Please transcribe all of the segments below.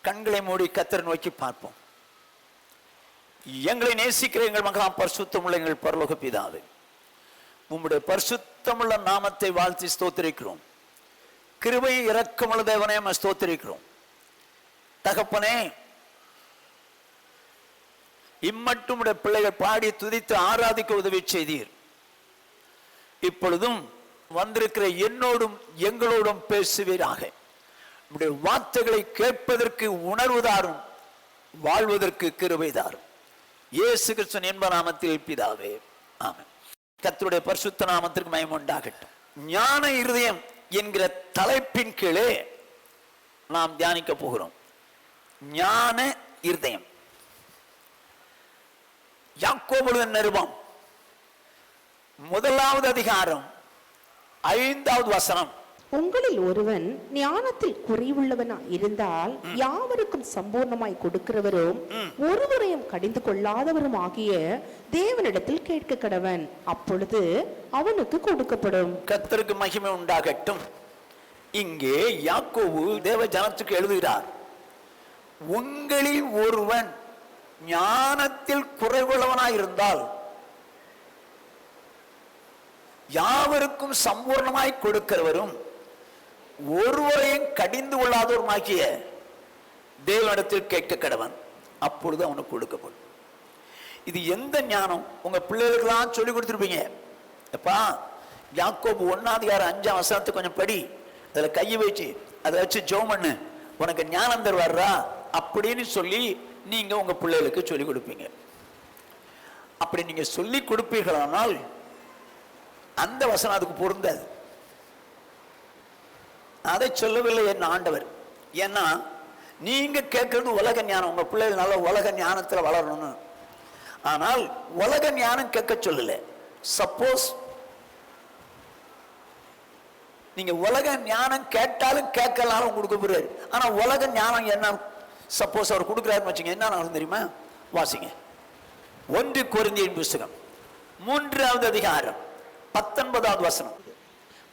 கண்களை மூடி கர்த்தரை நோக்கி பார்ப்போம். எங்களை நேசிக்கிற எங்கள் மகா பரிசுத்தமுள்ள எங்கள் பரலோக பிதாவே, உம்முடைய பரிசுத்தமுள்ள நாமத்தை வாழ்த்தி ஸ்தோத்திரிக்கிறோம். கிருபை இரக்கமுள்ள தேவனே ஸ்தோத்திரிக்கிறோம். தகப்பனே, இம்மட்டும் உடைய பிள்ளைகள் பாடி துதித்து ஆராதிக்க உதவி செய்தீர். இப்பொழுதும் வந்திருக்கிற என்னோடும் எங்களோடும் பேசுவீராக. உடைய வார்த்தைகளை கேட்பதற்கு உணர்வுதாரும், வாழ்வதற்கு கிருபைதாரும். இயேசு கிறிஸ்து என்ப நாமத்தில் பிதாவே, ஆமென். கர்த்தருடைய பரிசுத்த நாமத்திற்கு மகிமை உண்டாகட்டும். ஞான இருதயம் என்கிற தலைப்பின் கீழே நாம் தியானிக்க போகிறோம். ஞான இருதயம். யாக்கோபுவின் நிருபம் 1வது அதிகாரம் 5வது வசனம். உங்களில் ஒருவன் ஞானத்தில் குறைவுள்ளவனா இருந்தால் யாவருக்கும் சம்பூர்ணமாய் கொடுக்கிறவரும் ஒருவரையும் கடிந்து கொள்ளாதவரும் ஆகிய தேவனிடத்தில் கேட்க கடவன், அப்பொழுது அவனுக்கு கொடுக்கப்படும். கர்த்தருக்கு மகிமை உண்டாகட்டும். இங்கே யாக்கோபு தேவ ஜனத்துக்கு எழுதுகிறார், உங்களில் ஒருவன் ஞானத்தில் குறைவுள்ளவனாய் இருந்தால் யாவருக்கும் சம்பூர்ணமாய் கொடுக்கிறவரும் ஒருவரையும் கடிந்து கொள்ளாதவருமாகிய தேவனிடத்தில் கேட்க கடவன், அப்பொழுது அவனுக்கு கொடுக்கப்படும். இது எந்த ஞானம்? உங்க பிள்ளைகளுக்கெல்லாம் சொல்லி கொடுத்துருப்பீங்க. எப்பா, யாக்கோபு 1:5 கொஞ்சம் படி, அதுல கையை வச்சு அதை வச்சு ஜெபம் பண்ணு, உனக்கு ஞானம் தருவாரா அப்படின்னு சொல்லி நீங்க உங்க பிள்ளைகளுக்கு சொல்லி கொடுப்பீங்க. அப்படி நீங்க சொல்லி கொடுப்பீர்களானால் அந்த வசனம் அதுக்கு பொருந்தாது. அதை சொல்லவில்லை என் ஆண்டவர். ஏன்னா நீங்க கேட்கறது உலக ஞானம், உங்க பிள்ளைகள் நல்ல உலக ஞானத்துல வளரணும்னு. ஆனால் உலக ஞானம் கேட்க சொல்லல. சப்போஸ் நீங்க உலக ஞானம் கேட்டாலும் கேட்கலாலும் கொடுக்க போறாரு. ஆனா உலக ஞானம் என்ன சப்போஸ் அவர் கொடுக்கிறாருன்னு வச்சுங்க, என்ன தெரியுமா? வாசிங்க 1 கொரிந்தியர் புத்தகம் 3வது அதிகாரம் 19வது வசனம்.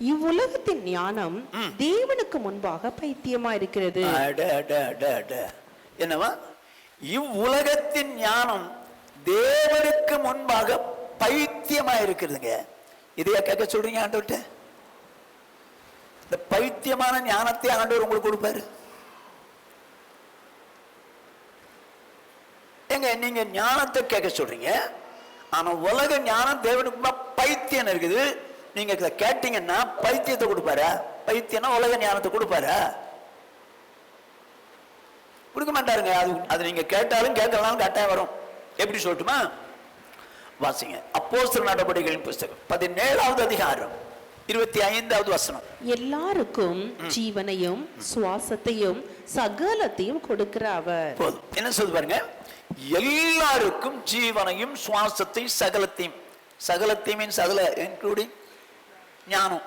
இவ்வுலகத்தின் ஞானம் தேவனுக்கு முன்பாக பைத்தியமா இருக்கிறது. என்னவா? இவ்வுலகத்தின் ஞானம் தேவனுக்கு முன்பாக பைத்தியமா இருக்கிறதுங்க. இதையா கேட்க சொல்றீங்க ஆண்டவர்கிட்ட? இந்த பைத்தியமான ஞானத்தை ஆண்டவர் உங்களுக்கு கொடுப்பாரு. எங்க நீங்க ஞானத்தை கேட்க சொல்றீங்க, ஆனா உலக ஞானம் தேவனுக்கு பைத்தியம் இருக்குது. நீங்க கேட்டீங்கன்னா பைத்தியத்தை கொடுப்பாரா? பைத்தியம்னா உலக ஞானத்தை கொடுப்பாரா? கொடுக்க மாட்டாருங்க. அது நீங்க கேட்டாலும் கேட்கலாம் கட்டாயம் வரும். எப்படி சொல்லட்டுமா? வாசிங்க அப்போஸ்தலர் நடபடிகளின் புத்தகம் 17வது அதிகாரம் 25வது வசனம். எல்லாருக்கும் ஜீவனையும் சுவாசத்தையும் சகலத்தையும் கொடுக்கிற அவர். போதும். என்ன சொல்லுது பாருங்க, எல்லாருக்கும் ஜீவனையும் சுவாசத்தையும் சகலத்தையும். சகலத்தையும் சகல இன்க்ளூடிங் ஞானம்.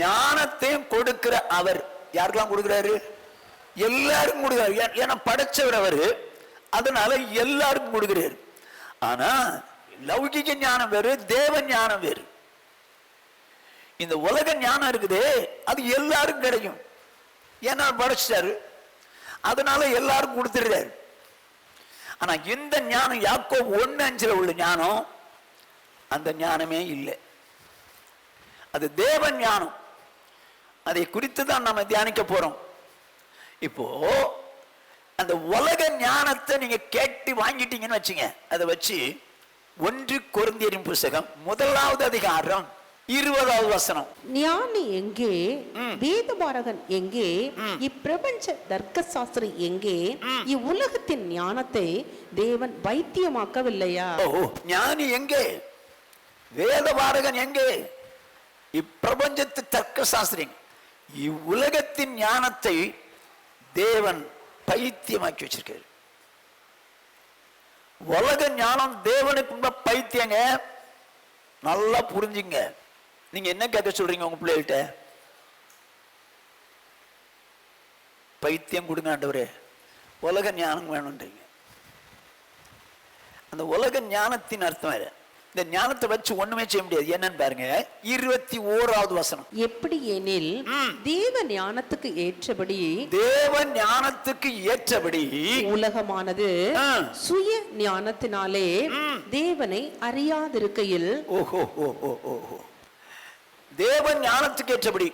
ஞானத்தையும் கொடுக்கிற அவர் யாருக்கெல்லாம் கொடுக்கிறாரு? எல்லாருக்கும் கொடுக்கிறாரு. ஏன்னா படைச்சவர் அவரு, அதனால எல்லாருக்கும் கொடுக்கிறாரு. ஆனா லௌகிக ஞானம் வேறு, தேவ ஞானம் வேறு. இந்த உலக ஞானம் இருக்குது, அது எல்லாருக்கும் கிடைக்கும். ஏன்னா படைச்சாரு, அதனால எல்லாருக்கும் கொடுத்துடுறாரு. ஆனா இந்த ஞானம் யாக்கோபு 1:5 உள்ள ஞானம், அந்த ஞானமே இல்லை. அது தேவ ஞானம். அதை குறித்து தான் நம்ம தியானிக்க போறோம். இப்போ அந்த உலக ஞானத்தை நீங்க கேட்டு வாங்கிட்டீங்கன்னு வச்சுங்க, அதை வச்சு 1 கொரிந்தியரின் புத்தகம் 1வது அதிகாரம் 20வது வசனம். ஞானி எங்கே? வேதபாரகன் எங்கே? இப்பிரபஞ்ச தர்க்க சாஸ்திரி எங்கே? இவ்வுலகத்தின் ஞானத்தை தேவன் பைத்தியமாக்கவில்லையா? ஞானி எங்கே? வேதபாரகன் எங்கே? இப்பிரபஞ்சத்து தர்க்க சாஸ்திரி, இவ்வுலகத்தின் ஞானத்தை தேவன் பைத்தியமாக்கி வச்சிருக்காரு. உலக ஞானம் தேவனுக்கு பைத்தியங்க. நல்லா புரிஞ்சுங்க. நீங்க என்ன கேட்க சொல்றீங்க உங்க பிள்ளைகிட்ட? பைத்தியம் கொடுங்க ஆண்டவரே, உலக ஞானம் வேணும்ன்றீங்க. அந்த உலக ஞானத்தின் அர்த்தம் வேற. இந்த ஞானத்தை வச்சு ஒண்ணுமே செய்ய முடியாது. என்னன்னு பாருங்க, 21வது வசனம். எப்படி எனில் தேவ ஞானத்துக்கு ஏற்றபடி, தேவ ஞானத்துக்கு ஏற்றபடி உலகமானது சுய ஞானத்தினாலே தேவனை அறியாதிருக்கையில். ஓஹோ தேவ ஞானத்துக்கு ஏற்றபடி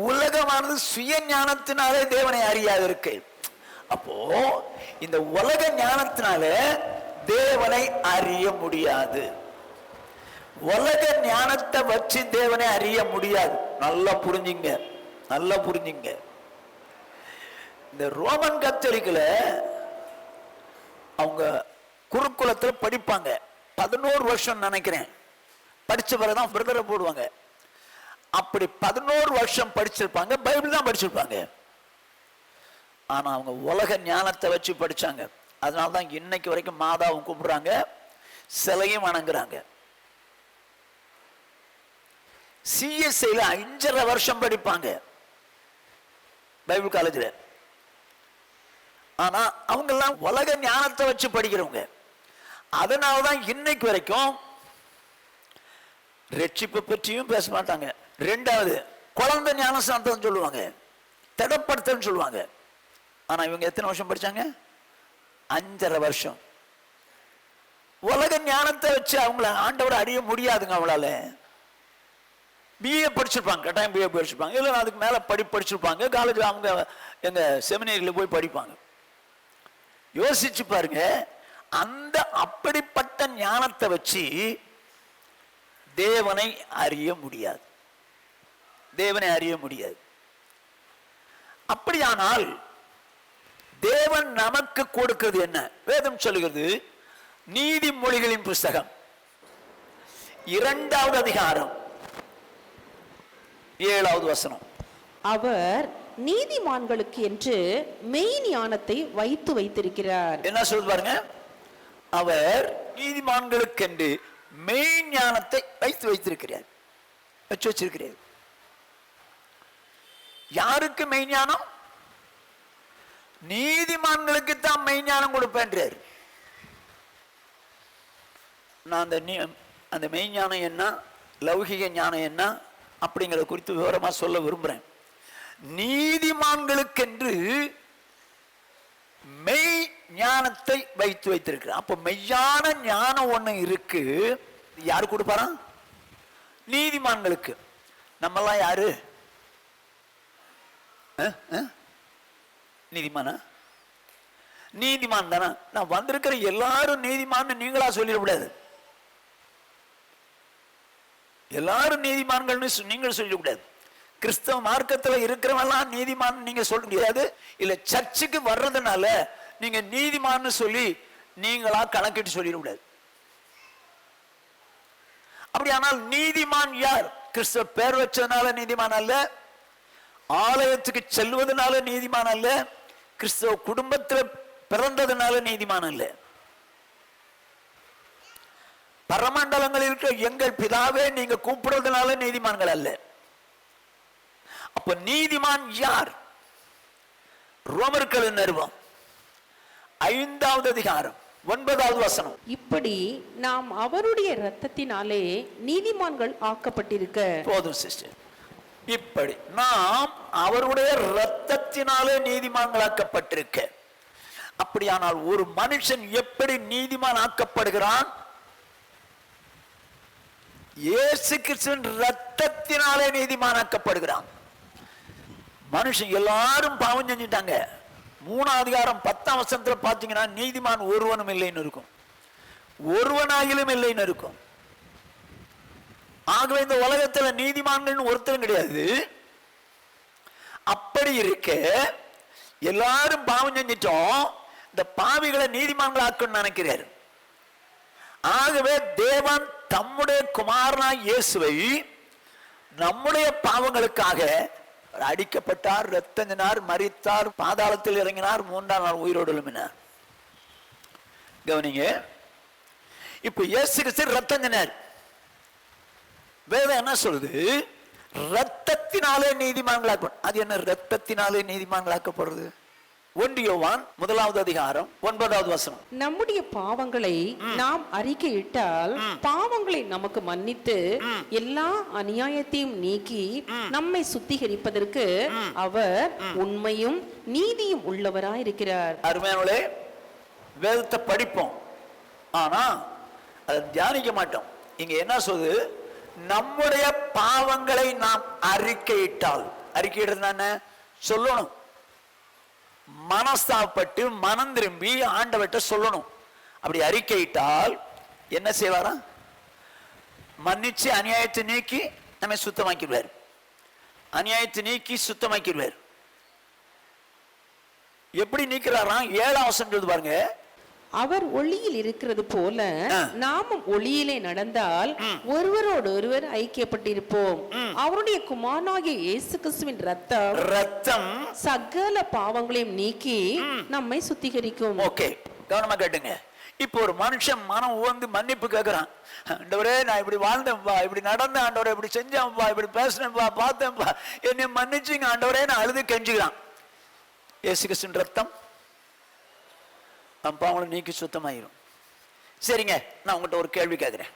உலகமானது சுய ஞானத்தினாலே தேவனை அறியாதிருக்கை. அப்போ இந்த உலக ஞானத்தினால தேவனை அறிய முடியாது. உலக ஞானத்தை வச்சு தேவனை அறிய முடியாது. நல்லா புரிஞ்சுங்க, நல்லா புரிஞ்சுங்க. இந்த ரோமன் கத்தோலிக்கல அவங்க குருகுலத்துல படிப்பாங்க. 11 வருஷம் நினைக்கிறேன் படிச்ச பிறகுதான் பிரதரை போடுவாங்க. அப்படி 11 வருஷம் படிச்சிருப்பாங்க, பைபிள் தான் படிச்சிருப்பாங்க. ஆனா அவங்க உலக ஞானத்தை வச்சு படிச்சாங்க. அதனால்தான் இன்னைக்கு வரைக்கும் மாதாவும் கும்பிடுறாங்க, சிலையும் வணங்குறாங்க. சிஎஸ்ஐல 5.5 வருஷம் படிப்பாங்க பைபிள் காலேஜ்ல. ஆனா அவங்க எல்லாம் உலக ஞானத்தை வச்சு படிக்கிறவங்க. அதனாலதான் இன்னைக்கு வரைக்கும் ரட்சிப்பை பற்றியும் பேச மாட்டாங்க. ரெண்டாவது குழந்தை ஞானஸ்தானம் சொல்லுவாங்க, திடப்படுத்தன்னு சொல்லுவாங்க. ஆனா இவங்க எத்தனை வருஷம் படிச்சாங்க? 5.5 வருஷம். உலக ஞானத்தை வச்சு அவங்கள ஆண்டவரை அறிய முடியாதுங்க. அவங்களால பிஏ படிச்சிருப்பாங்க, கட்டாயம் பிஏ படிச்சிருப்பாங்க, இல்லை அதுக்கு மேல படிச்சிருப்பாங்க. காலேஜ் அவங்க எங்க செமினரியில் போய் படிப்பாங்க. யோசிச்சு பாருங்க, அந்த அப்படிப்பட்ட ஞானத்தை வச்சு தேவனை அறிய முடியாது. தேவனை அறிய முடியாது. அப்படியானால் தேவன் நமக்கு கொடுக்கிறது என்ன? வேதம் சொல்லுகிறது, நீதிமொழிகளின் புஸ்தகம் 2வது அதிகாரம் 7வது வசனம். அவர் நீதிமான்களுக்கு என்று மெய் ஞானத்தை வைத்திருக்கிறார். என்ன சொல்லுது பாருங்க, அவர் நீதிமான்களுக்கு என்று மெய் ஞானத்தை வைத்திருக்கிறார், வச்சிருக்கிறார். யாருக்கு மெய்ஞானம்? நீதிமான்களுக்கு தான் மெய்ஞானம் கொடுப்பேன்றார். நான் அந்த மெய்ஞானம் என்ன, லௌகிக ஞானம் என்ன அப்படிங்கிறத குறித்து விவரமா சொல்ல விரும்புறேன். நீதிமான்களுக்கென்று மெய் ஞானத்தை வைத்திருக்கிறார். அப்ப மெய்யான ஞானம் ஒண்ணு இருக்கு. யாரு கொடுப்பாரா? நீதிமான்களுக்கு. நம்மெல்லாம் யாரு? நீதிமானா? நீதிமான் தானே. நான் வந்திருக்கிற எல்லாரும் நீதிமான் நீங்களா சொல்லிடக்கூடாது. எல்லாரும் நீதிமான்கள் நீங்கள் சொல்லக்கூடாது. கிறிஸ்தவ மார்க்கத்தில் இருக்கிறவெல்லாம் நீதிமான் நீங்க சொல்ல முடியாது. இல்ல சர்ச்சுக்கு வர்றதுனால நீங்க நீதிமான்னு சொல்லி நீங்களா கணக்கிட்டு சொல்லிடக்கூடாது. அப்படியானால் நீதிமான் யார்? கிறிஸ்தவ பேர் வச்சதுனால நீதிமான் அல்ல, ஆலயத்துக்கு செல்வதனால நீதிமான் அல்ல, கிறிஸ்தவ குடும்பத்தில் பிறந்ததுனால நீதிமான் அல்ல. பரமண்டலங்களில் இருக்கிற எங்கள் பிதாவே நீங்க கூப்பிடுறதுனால நீதிமான்கள் அல்ல. அப்ப நீதிமான் யார்? ரோமர்களின் நிருபம் 5வது அதிகாரம் 9வது வசனம். இப்படி நாம் அவருடைய இரத்தத்தினாலே நீதிமான்கள் ஆக்கப்பட்டிருக்க. போதும் சிஸ்டர். இப்படி நாம் அவருடைய இரத்தத்தினாலே நீதிமான்களாக்கப்பட்டிருக்க. அப்படியானால் ஒரு மனுஷன் எப்படி நீதிமான் ஆக்கப்படுகிறான்? இயேசு கிறிஸ்துவின் இரத்தத்தினாலே நீதிமானாக்கப்படுகிறான். மனுஷன் எல்லாரும் பாவம் செஞ்சிட்டாங்க. 3வது அதிகாரம் 10ஆம் வசனத்துல பாத்தீங்கன்னா நீதிமான் ஒருவனும் இல்லைன்னு இருக்கும், ஒருவனாகிலும் இல்லைன்னு இருக்கும். ஆகவே இந்த உலகத்துல நீதிமான்கள் ஒருத்தரும் கிடையாது. அப்படி இருக்க எல்லாரும் பாவம் செஞ்சிட்டோம், இந்த பாவிகளை நீதிமான்கள் ஆக்கணும்னு நினைக்கிறார். ஆகவே தேவன் தம்முடைய குமாரனாய் இயேசுவை நம்முடைய பாவங்களுக்காக அடிக்கப்பட்டார், ரத்தத்தினார், மரித்தார், பாதாளத்தில் இறங்கினார், 3ஆம் நாள் உயிரோடு எழும்பினார். கவனிங்க, இப்ப இயேசு கிறிஸ்து ரத்தத்தினார். வேதம் என்ன சொல்லுது? ரத்தத்தினாலே நீதிமான்களாக்க. அது என்ன ரத்தத்தினாலே நீதிமான்களாக்கப்படுறது? 1 யோவான் 1வது அதிகாரம் 9வது வசனம். நம்முடைய பாவங்களை நாம் அறிக்கையிட்டால் பாவங்களை நமக்கு மன்னித்து எல்லா அநியாயத்தையும் நீக்கி நம்மை சுத்திகரிப்பதற்கு அவர் உண்மையும் நீதியும் உள்ளவராய் இருக்கிறார். அருமையானவர்களே, வேதத்தை படிப்போம், ஆனா அதை தியானிக்க மாட்டோம். இங்க என்ன சொல்லுது? நம்முடைய பாவங்களை நாம் அறிக்கையிட்டால், அறிக்கையிடுறது என்ன? சொல்லணும், மனஸ்தாபப்பட்டு மனம் திரும்பி ஆண்டவர்கிட்ட சொல்லணும். அப்படி அறிக்கையிட்டால் என்ன செய்வாரா? மன்னிச்சு அநியாயத்தை நீக்கி நம்மை சுத்தமாக்கிடுவார். அநியாயத்தை நீக்கி சுத்தமாக்கிடுவார். எப்படி நீக்கிறாராம்? 7ஆம் வசனம் சொல்லுது பாருங்க. அவர் ஒளியில் இருக்கிறது போல நாமும் ஒளியிலே நடந்தால் ஒருவரோடு ஒருவர் ஐக்கியப்பட்டிருப்போம். அவருடைய குமாரனாகிய இயேசு கிறிஸ்துவின் ரத்தம் சகல பாவங்களையும் நீக்கி நம்மை சுத்திகரிக்கும். ஓகே, கவனமா கேட்டுங்க. இப்போ ஒரு மனுஷன் மனம் உவந்து மன்னிப்பு கேட்கிறான். ஆண்டவரே, நான் இப்படி வாழ்ந்தேன்பா, இப்படி நடந்தேன் ஆண்டவரே, இப்படி செஞ்சேன்பா, இப்படி பேசினேன்பா, பார்த்தேன்பா, என்னை மன்னிச்சுங்க ஆண்டவரே, நான் அழுது கெஞ்சுகிறான். இயேசு கிறிஸ்துவின் ரத்தம் நம் பாவங்களை நீக்கி சுத்தமாயிரும். சரிங்க, நான் உங்கள்கிட்ட ஒரு கேள்வி கேட்கிறேன்.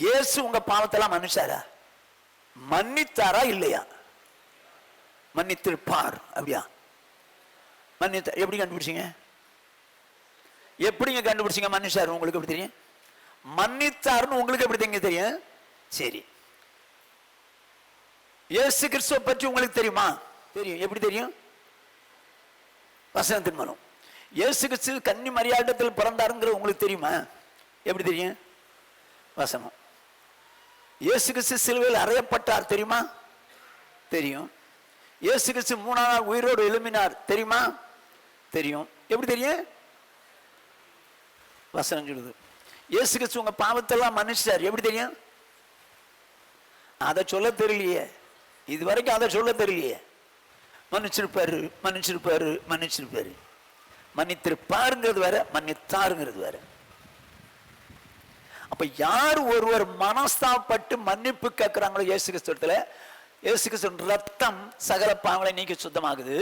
இயேசு உங்க பாவத்தெல்லாம் மன்னிச்சாரா? மன்னித்தாரா இல்லையா? மன்னித்திருப்பார். அப்படியா? மன்னித்த எப்படி கண்டுபிடிச்சீங்க? எப்படிங்க கண்டுபிடிச்சீங்க மன்னிச்சாரு? உங்களுக்கு எப்படி தெரியும்? மன்னித்தாருன்னு உங்களுக்கு எப்படி தெரியும்? சரி, இயேசு கிறிஸ்துவை பற்றி உங்களுக்கு தெரியுமா? தெரியும். எப்படி தெரியும்? வசனத்தின் மூலம். இயேசு கிறிஸ்து கன்னி மரியாதத்தில் பிறந்தாருங்கிறது உங்களுக்கு தெரியுமா? எப்படி தெரியும்? வசனம். இயேசு கிறிஸ்து சிலுவையில் அறையப்பட்டார் தெரியுமா? தெரியும். இயேசு கிறிஸ்து 3ஆம் நாள் உயிரோடு எழும்பினார் தெரியுமா? தெரியும். எப்படி தெரியும்? வசனம் சொல்லுது. இயேசு கிறிஸ்து உங்க பாவத்தெல்லாம் மன்னிச்சார். எப்படி தெரியும்? அதை சொல்ல தெரியலையே, இது வரைக்கும் அதை சொல்ல தெரியலையே. மன்னிச்சிருப்பாரு, மன்னிச்சிருப்பாரு, மன்னிச்சிருப்பாரு. மன்னித்திருப்பாருங்கிறது வேற, மன்னித்தாருங்கிறது வேற. அப்ப யார் ஒருவர் மனஸ்தாபப்பட்டு மன்னிப்பு கேட்கிறாங்களோ இயேசு கிறிஸ்துவத்துல, இயேசு கிறிஸ்துவின் ரத்தம் சகல பாவங்களை நீக்கி சுத்தமாகுது.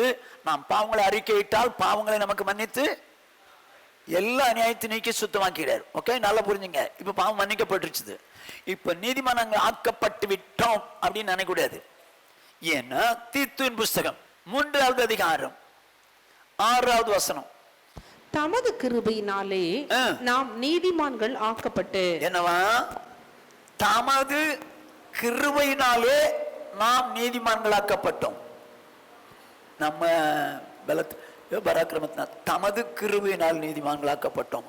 நாம் பாவங்களை அறிக்கையிட்டால் பாவங்களை நமக்கு மன்னித்து எல்லா அநியாயத்தை நீக்கி சுத்தமாக்கிறார். ஓகே, நல்லா புரிஞ்சுங்க. இப்ப பாவம் மன்னிக்கப்பட்டுருச்சு. இப்ப நீதிமானங்கள் ஆக்கப்பட்டு விட்டோம் அப்படின்னு நினைக்கூடாது. ஏன்னா தீத்துவின் புஸ்தகம் 3வது அதிகாரம் 6வது வசனம், தமது கிருபையினாலே நாம் நீதிமான்கள் ஆக்கப்பட்டு. என்னவா? தமது கிருபையினாலே நாம் நீதிமான்கள் ஆக்கப்பட்டோம். நம்ம பராக்கிரமத்தினால் தமது கிருபையினால் நீதிமான்கள் ஆக்கப்பட்டோம்.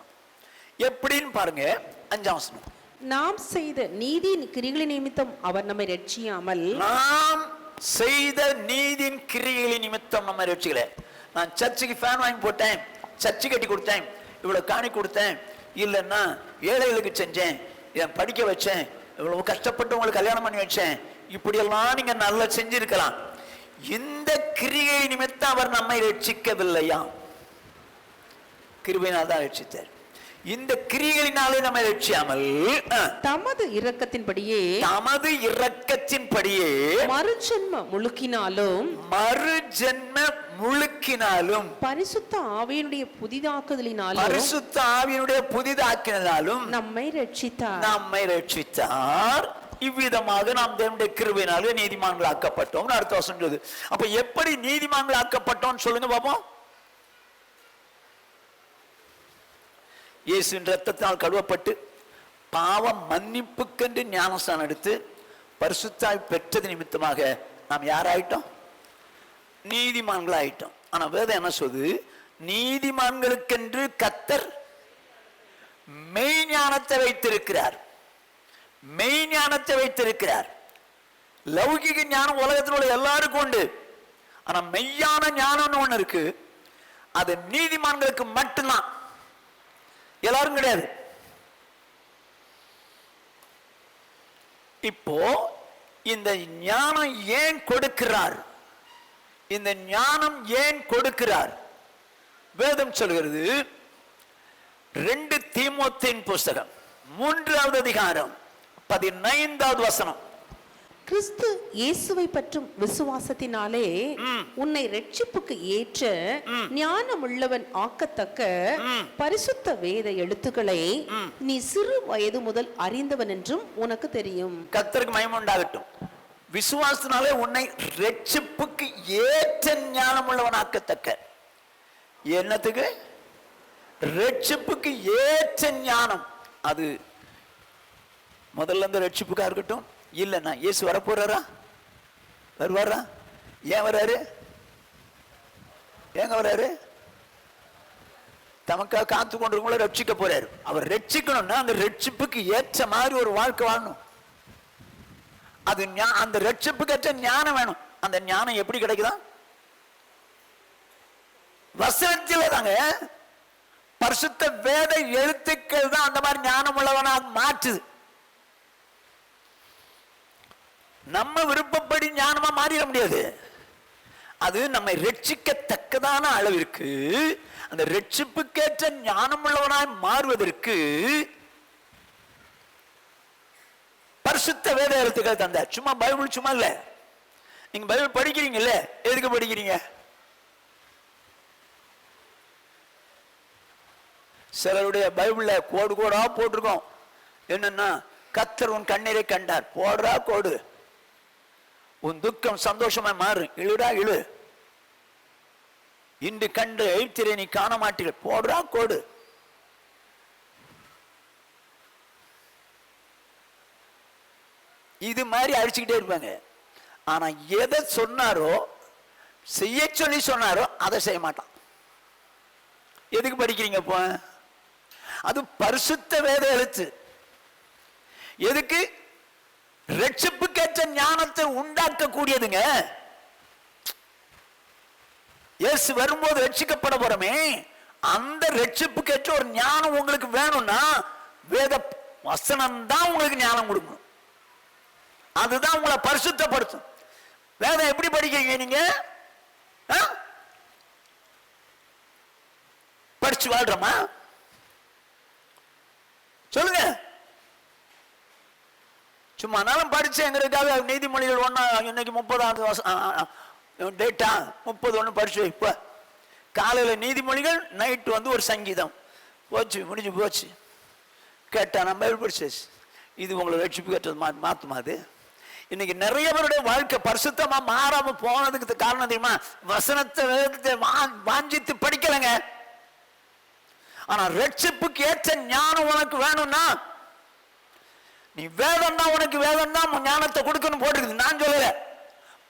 எப்படின்னு பாருங்க, 5ஆம் வசனம். நாம் செய்த நீதியின் கிரிகளின் நிமித்தம் அவர் நம்மை ரட்சியாமல். நாம் செய்த நீதியின் கிரிகளின் நிமித்தம் நம்ம ரட்சிக்கல. நான் சர்ச்சுக்கு ஃபேன் வாங்கி போட்டேன், சர்ச்சு கட்டி கொடுத்தேன், இவ்வளவு காணி கொடுத்தேன், இல்லைன்னா ஏழைகளுக்கு செஞ்சேன், என் படிக்க வச்சேன், இவ்வளவு கஷ்டப்பட்டு உங்களுக்கு கல்யாணம் பண்ணி வச்சேன், இப்படியெல்லாம் நீங்க நல்லா செஞ்சிருக்கலாம். இந்த கிரியை நிமித்தம் அவர் நம்மை ரட்சிக்கவில்லையா? கிருபையினால் தான் ரட்சித்தார். இந்த கிரியைகளினாலே நம்மை ரட்சியாமல் தமது இரக்கத்தின்படியே மறுஜென்ம முழுக்கினாலும் பரிசுத்த ஆவியினுடைய புதிதாக்குதலினாலும் நம்மை ரட்சித்தார். இவ்விதமாக நாம் தேவனுடைய கிருபையினாலே நீதிமான்கள் ஆக்கப்பட்டோம். அடுத்த வசனம் சொல்லுது. அப்ப எப்படி நீதிமான்கள் ஆக்கப்பட்டோம் சொல்லுங்க பாப்போம். இயேசுவின் ரத்தத்தினால் கழுவப்பட்டு பாவம் மன்னிப்புக்கென்று ஞானஸ்நானம் எடுத்து பரிசுத்தாய் பெற்றது நிமித்தமாக நாம் யாராயிட்டோம்? நீதிமான்கள் ஆயிட்டோம். ஆனா வேதம் என்ன சொல்லுது? நீதிமான்களுக்கென்று கர்த்தர் மெய்ஞானத்தை வைத்திருக்கிறார். மெய்ஞானத்தை வைத்திருக்கிறார். லௌகிக ஞானம் உலகத்தில் உள்ள எல்லாருக்கும் உண்டு. ஆனா மெய்யான ஞானம்னு ஒண்ணு இருக்கு, அது நீதிமான்களுக்கு மட்டும்தான், எல்லாரும் கிடையாது. இப்போ இந்த ஞானம் ஏன் கொடுக்கிறார்? இந்த ஞானம் ஏன் கொடுக்கிறார்? வேதம் சொல்கிறது 2 தீமோத்தேயின் புஸ்தகம் 3வது அதிகாரம் 15வது வசனம். கிறிஸ்து இயேசுவை பற்றும் விசுவாசத்தினாலே உன்னை ரட்சிப்புக்கு ஏற்ற ஞானமுள்ளவன் ஆக்கத்தக்க பரிசுத்த வேத எழுத்துக்களை நீ சிறு வயது முதல் அறிந்தவன் என்றும் உனக்கு தெரியும். கர்த்தருக்கு மகிமை உண்டாகட்டும். விசுவாசத்தினாலே உன்னை ரட்சிப்புக்கு ஏற்ற ஞானமுள்ளவன் ஆக்கத்தக்க. என்னத்துக்கு? ரட்சிப்புக்கு ஏற்ற ஞானம். அது முதல்ல இருந்து ரட்சிப்புக்கா இருக்கட்டும். இல்லைன்னா இயேசு வரப்போறாரா? வருவாரா? ஏன் வராரு? ஏங்க வராரு? தமக்காக காத்து கொண்டிருக்கவங்கள ரட்சிக்க போறாரு. அவர் ரட்சிக்கணும்னா அந்த ரட்சிப்புக்கு ஏற்ற மாதிரி ஒரு வாழ்க்கை வாழணும். அது அந்த ரட்சிப்புக்கு ஏற்ற ஞானம் வேணும். அந்த ஞானம் எப்படி கிடைக்குதா? வசனத்தில் தாங்க. பரிசுத்த வேத எழுத்துக்கள் தான் அந்த மாதிரி ஞானம் உள்ளவனா மாற்றுது. நம்ம விருப்பப்படி ஞானமா மாறிட முடியாது. அது நம்மை ரட்சிக்கத்தக்கதான அளவிற்கு அந்த ரட்சிப்புக்கேற்ற ஞானம் உள்ளவனாய் மாறுவதற்கு பரிசுத்த வேத எழுத்துக்கள் தந்த. சும்மா பைபிள் சும்மா இல்ல. நீங்க பைபிள் படிக்கிறீங்கல்ல, எதுக்கு படிக்கிறீங்க? சிலருடைய பைபிள்ல கோடு கோடா போட்டிருக்கோம். என்னன்னா, கர்த்தர் உன் கண்ணீரை கண்டார். போடுறா கோடு. உன் துக்கம் சந்தோஷமா மாறு. இழுடா இழு. இன்று கண்டு எழுத்திரை நீ காண மாட்டீர்கள். போடுறா கோடு. இது மாதிரி அடிச்சுக்கிட்டே இருப்பாங்க. ஆனா எதை சொன்னாரோ, செய்ய சொல்லி சொன்னாரோ அதை செய்ய மாட்டான். எதுக்கு படிக்கிறீங்க இப்போ? அது பரிசுத்த வேத எழுத்து. எதுக்கு? ரட்சிப்புக்கேற்ற ஞானத்தை உண்டாக்க கூடியதுங்க. இயேசு வரும்போது ரட்சிக்கப்பட போறமே, அந்த ரட்சிப்புக்கேற்ற ஒரு ஞானம் உங்களுக்கு வேணும்னா வேத வசனம் தான் உங்களுக்கு ஞானம் கொடுக்கணும். அதுதான் உங்களை பரிசுத்தப்படுத்தும். வேதம் எப்படி படிக்கிறீங்க நீங்க? படிச்சு வாழ்றோமா? சொல்லுங்க. சும்மா நாளும் படிச்சேங்கிறதுக்காக நீதிமொழிகள் ஒன்னா இன்னைக்கு 30 டேட்டா 30 படிச்சு வைப்ப. காலையில நீதிமொழிகள், நைட்டு ஒரு சங்கீதம். போச்சு, முடிஞ்சு போச்சு. கேட்டா நம்ம பைபிள் படிச்சாச்சு. இது உங்களை ரட்சிப்பு கேட்டது மாத்துமா? அது இன்னைக்கு நிறைய பேருடைய வாழ்க்கை பரிசுத்தமா மாறாம போனதுக்கு காரணம் தெரியுமா? வசனத்தை வேதத்தை வாஞ்சித்து படிக்கலங்க. ஆனா ரட்சிப்புக்கு ஏற்ற ஞானம் உனக்கு வேணும்னா நீ வேதம் தான், உனக்கு வேதம் தான் ஞானத்தை கொடுக்கணும் போட்டுருக்குது. நான் சொல்லல,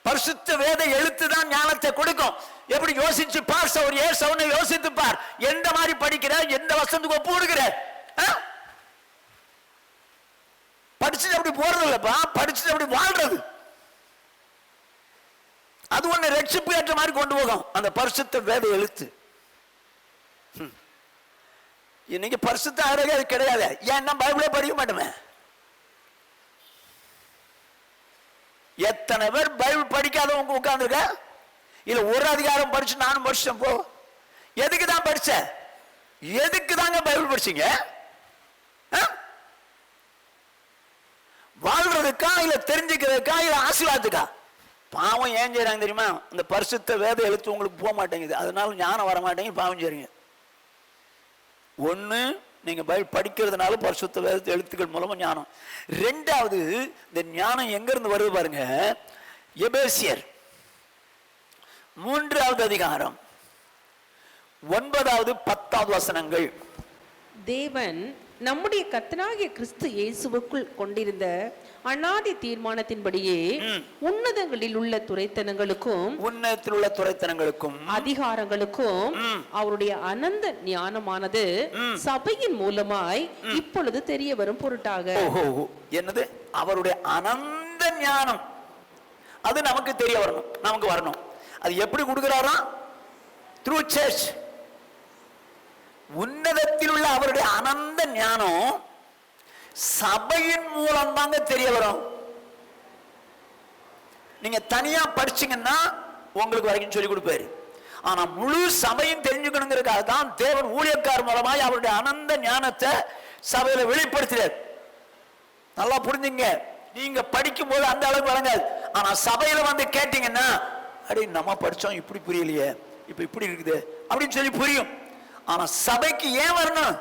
பரிசுத்த வேத எழுத்து தான் ஞானத்தை கொடுக்கும். எப்படி யோசிச்சு பார், சௌரிய சவுனை யோசித்து பார். எந்த மாதிரி படிக்கிற, எந்த வசனத்துக்கு ஒப்பு கொடுக்கிற? படிச்சுட்டு அப்படி போறது இல்லப்பா, படிச்சுட்டு அப்படி வாழ்றது. அது ஒண்ணு ரட்சிப்பு ஏற்ற மாதிரி கொண்டு போகும் அந்த பரிசுத்த வேத எழுத்து. இன்னைக்கு பரிசுத்த ஆரோக்கியம் அது கிடையாது. ஏன்னா பைபிளே படிக்க மாட்டோமே. எத்தனை பேர் பைபிள் படிக்காதவங்க உட்கார்ந்துருக்க? இல்ல ஒரு அதிகாரம் படிச்சு நானும் படிச்சேன். போ, எதுக்கு தான் படிச்ச? எதுக்கு தாங்க பைபிள் படிச்சீங்க? வாழ்றதுக்கா, இல்ல தெரிஞ்சுக்கிறதுக்கா, இல்ல ஆசீர்வாதத்துக்கா? பாவம் ஏன் செய்யறாங்க தெரியுமா? இந்த பரிசுத்த வேத எழுத்து உங்களுக்கு போக மாட்டேங்குது, அதனால ஞானம் வர மாட்டேங்குது, பாவம் செய்றீங்க. ஒண்ணு, நீங்க பைபிள் படிக்கிறதுனால பரிசுத்த வேத எழுத்துக்கள் மூலமா ஞானம். ரெண்டாவது, இந்த ஞானம் எங்க இருந்து வருது பாருங்க. எபேசியர் 3வது அதிகாரம் 9வது 10வது வசனங்கள். தேவன் நம்முடைய கர்த்தனாகிய கிறிஸ்து இயேசுவுக்குள் கொண்டிருந்த அநாதி தீர்மானத்தின்படியே உன்னதங்களில் உள்ள துரைத்தனங்களுக்கும் அதிகாரங்களுக்கும் அவருடைய அனந்த ஞானமானது சபையின் மூலமாய் இப்பொழுது தெரிய வரும் பொருட்டாக. என்னது? அவருடைய அனந்த ஞானம் அது நமக்கு தெரிய வரணும், நமக்கு வரணும். அது எப்படி கொடுக்கிறாரா? Through search. உன்னதத்தில் உள்ள அவருடைய அனந்த ஞானம் சபையின் மூலம் தாங்க தெரிய வரும். நீங்க தனியா படிச்சீங்கன்னா உங்களுக்கு வரைக்கும் சொல்லி கொடுப்பாரு. ஆனா முழு சபையும் தெரிஞ்சுக்கணுங்கிறதுக்காக தான் தேவன் ஊழியக்காரர் மூலமாய் அவருடைய அனந்த ஞானத்தை சபையில வெளிப்படுத்துறார். நல்லா புரிஞ்சுங்க. நீங்க படிக்கும் போது அந்த அளவுக்கு வழங்காது. ஆனா சபையில வந்து கேட்டீங்கன்னா, அடே நம்ம படிச்சோம் இப்படி புரியலையே, இப்ப இப்படி இருக்குது அப்படின்னு சொல்லி புரியும். ஆனா சபைக்கு ஏன் வரணும்?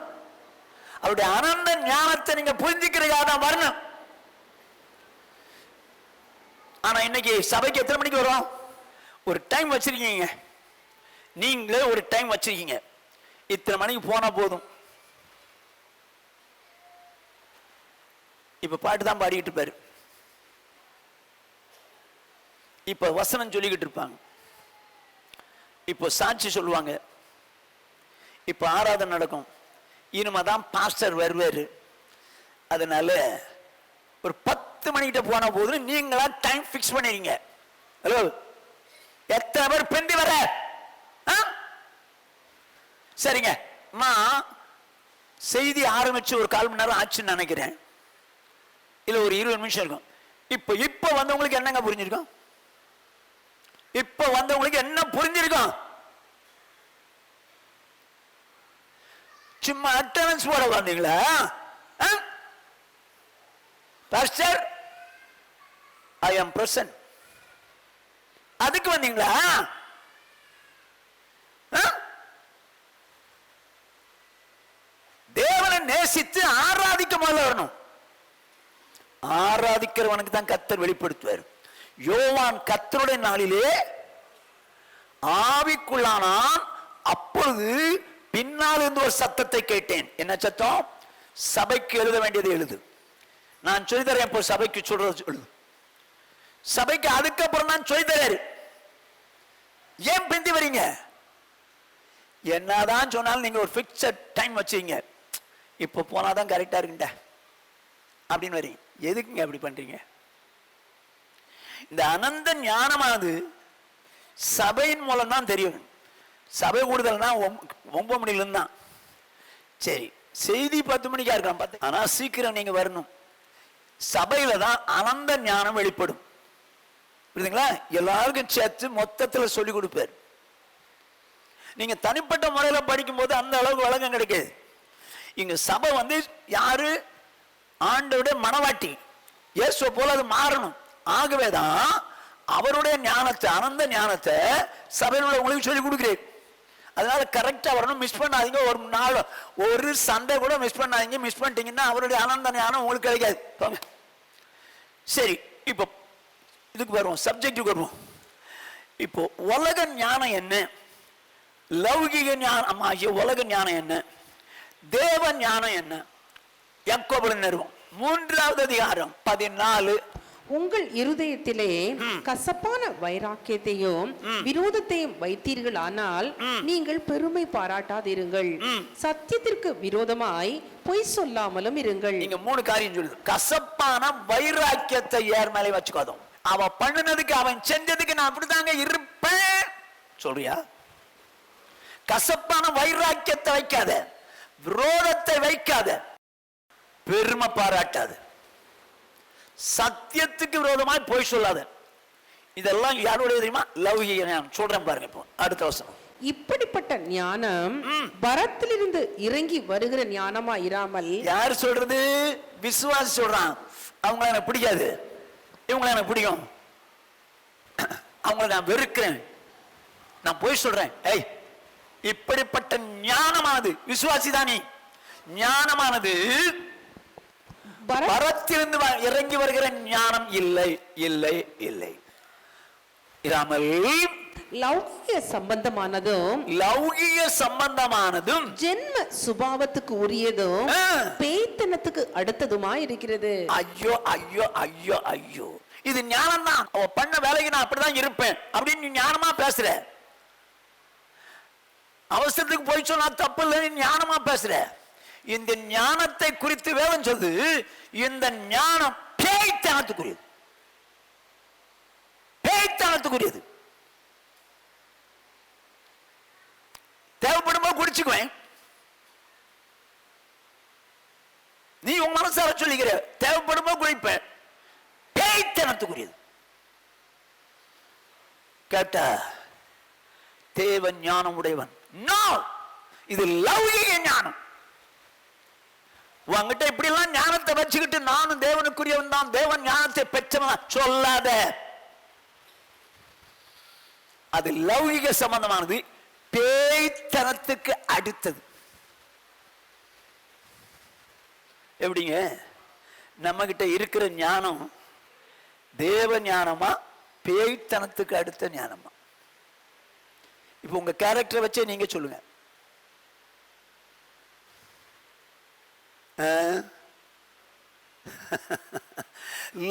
அவருடைய அனந்த ஞானத்தை நீங்க புரிஞ்சுக்கிறதுக்காக தான் வரணும். ஆனா இன்னைக்கு சபைக்கு எத்தனை மணிக்கு வரும்? ஒரு டைம் வச்சிருக்கீங்க, நீங்களே ஒரு டைம் வச்சிருக்கீங்க, இத்தனை மணிக்கு போனா போதும். இப்ப பாட்டு தான் பாடிக்கிட்டு இருப்பாரு, இப்ப வசனம் சொல்லிக்கிட்டு இருப்பாங்க, இப்போ சாட்சி சொல்லுவாங்க, இப்ப ஆராதனை நடக்கும், இனிமேதான் பாஸ்டர் வருவாரு. அதனால ஒரு 10 மணிக்கிட்ட போன போது நீங்களா டைம் பிக்ஸ் பண்ணிருங்க. ஹலோ, எத்தனை பேர் பெண்டி வர? சரிங்க, நான் செய்தி ஆரம்பிச்சு ஒரு 1/4 மணி நேரம் ஆச்சுன்னு நினைக்கிறேன், இல்ல ஒரு 20 நிமிஷம் இருக்கும். இப்ப வந்தவங்களுக்கு என்னங்க புரிஞ்சிருக்கும்? இப்ப வந்தவங்களுக்கு என்ன புரிஞ்சிருக்கும்? சும்மா அட்டெண்டன்ஸ் போட வந்தீங்களா? பாஸ்டர் ஐ அம் பிரசன்ட் அதுக்கு வந்தீங்களா? தேவனை நேசித்து ஆராதிக்க முதல்ல வரணும். ஆராதிக்கிறவனுக்கு தான் கர்த்தர் வெளிப்படுத்துவார். யோவான் கர்த்தருடைய நாளிலே ஆவிக்குள்ளானான், அப்பொழுது பின்னால் இருந்து ஒரு சத்தத்தை கேட்டேன். என்ன சத்தம்? சபைக்கு எழுத வேண்டியது எழுது, நான் சொல்லி தரேன். இப்போ சபைக்கு சொல்றது எழுது, சபைக்கு அதுக்கப்புறம் நான் சொல்லி தரேன். ஏன் பிந்தி வரீங்க? என்னதான் சொன்னாலும் நீங்க ஒரு பிக்சட் டைம் வச்சீங்க, இப்ப போனாதான் கரெக்டா இருக்குண்ட அப்படின்னு வரீங்க. எதுக்குங்க அப்படி பண்றீங்க? இந்த அனந்த ஞானமானது சபையின் மூலம் தான் தெரியும். சபை கூடுதல்னா 9 மணில இருந்து தான். சரி, செய்தி 10 மணிக்கா இருக்கலாம், ஆனா சீக்கிரம் நீங்க வரணும். சபையில தான் அனந்த ஞானம் வெளிப்படும். புரியுதுங்களா? எல்லாருக்கும் சேர்த்து மொத்தத்தில் சொல்லி கொடுப்பார். நீங்க தனிப்பட்ட முறையில் படிக்கும் போது அந்த அளவுக்கு வழக்கம் கிடைக்காது. இங்க சபை யாரு? ஆண்டோட மனவாட்டி, இயேசுவை போல அது மாறணும். ஆகவேதான் அவருடைய ஞானத்தை, அனந்த ஞானத்தை சபையில் உங்களுக்கு சொல்லி கொடுக்கிறேன். அதனால கரெக்டா வரணும், மிஸ் பண்ணாதீங்க. ஒரு நாள் ஒரு சண்டே கூட மிஸ் பண்ணாதீங்க. மிஸ் பண்ணிட்டீங்கன்னா அவருடைய அனந்த ஞானம் உங்களுக்கு கிடைக்காது. சரி, இப்போ இதுக்கு வருவோம், சப்ஜெக்டுக்கு வருவோம். இப்போ உலக ஞானம் என்ன, லௌகிக ஞானம் ஆகிய உலக ஞானம் என்ன, தேவ ஞானம் என்ன? யாக்கோபு நிறுவம் 3வது அதிகாரம் 14. உங்கள் இருதயத்திலே கசப்பான வைராக்கியத்தையும் விரோதத்தையும் வைத்தீர்கள், ஆனால் நீங்கள் பெருமை பாராட்டாதிருங்கள். சத்தியத்திற்கு விரோதமாய் பொய் சொல்லாமலும் இருங்கள். நீங்க 3 காரியம் சொல்லுது. கசப்பான வைராக்கியத்தை யார் மேலே வச்சுக்காதோம். அவன் பண்ணினதுக்கு, அவன் செஞ்சதுக்கு நான் அப்படிதாங்க இருப்பேன் சொல்றியா? கசப்பான வைராக்கியத்தை வைக்காத, விரோதத்தை வைக்காத, பெருமை பாராட்டாத, சத்தியத்துக்கு விரோதமாய் போய் சொல்லாத. இதெல்லாம் யாருடைய தெரியுமா? லௌகிக ஞானம். சொல்றேன் பாருங்க. இப்போ அடுத்த வசனம். இப்படிப்பட்ட ஞானம் பரத்திலிருந்து இறங்கி வருகிற ஞானமா இராமல். யார் சொல்றது? விசுவாசி சொல்றான். அவங்கள எனக்கு பிடிக்காது, இவங்களை எனக்கு பிடிக்கும், அவங்களை நான் வெறுக்கிறேன், நான் போய் சொல்றேன். ஏய், இப்படிப்பட்ட ஞானமானது விசுவாசி தானே. ஞானமானது பரத்திலிருந்து இறங்கி வருகிற ஞானம் இல்லை, இல்லை, இல்லை. இராமல் லௌகிக சம்பந்தமானதும், லௌகிக சம்பந்தமானதும் ஜென்ம சுபாவத்துக்கு உரியதும் பேய்த்தனத்துக்கு அடுத்ததுமாய் இருக்கிறது. ஐயோ ஐயோ ஐயோ ஐயோ, இது ஞானம் தான். அவ பண்ண வேலைக்கு நான் அப்படிதான் இருப்பேன் அப்படின்னு நீ ஞானமா பேசுற. அவசரத்துக்கு போய் சொன்னா தப்பு இல்லை, நீ ஞானமா பேசுற. இந்த ஞானத்தை குறித்து வேதம் சொல்லுது, இந்த ஞானம் பேய்த்தனத்துக்குரியது, பேய்த்தனத்துக்குரியது. தேவைப்படும்போது குடிச்சுக்குவேன், நீ உன் மனசார சொல்லிக்கிற, தேவைப்படும்போது குடிப்பேன், பேய்த்தனத்துக்குரியது. கேட்டா தேவ ஞானம் உடையவன். நோ, இது லௌகிக ஞானம். உங்ககிட்ட இப்படி எல்லாம் ஞானத்தை வச்சுக்கிட்டு நானும் தேவனுக்குரியவன் தான், தேவன் ஞானத்தை பெற்றவன் சொல்லாத. அது லௌகிக சம்பந்தமானது, பேய்த்தனத்துக்கு அடுத்தது. எப்படிங்க நம்ம கிட்ட இருக்கிற ஞானம் தேவ ஞானமா பேய்த்தனத்துக்கு அடுத்த ஞானமா? இப்ப உங்க கேரக்டரை வச்சே நீங்க சொல்லுங்க.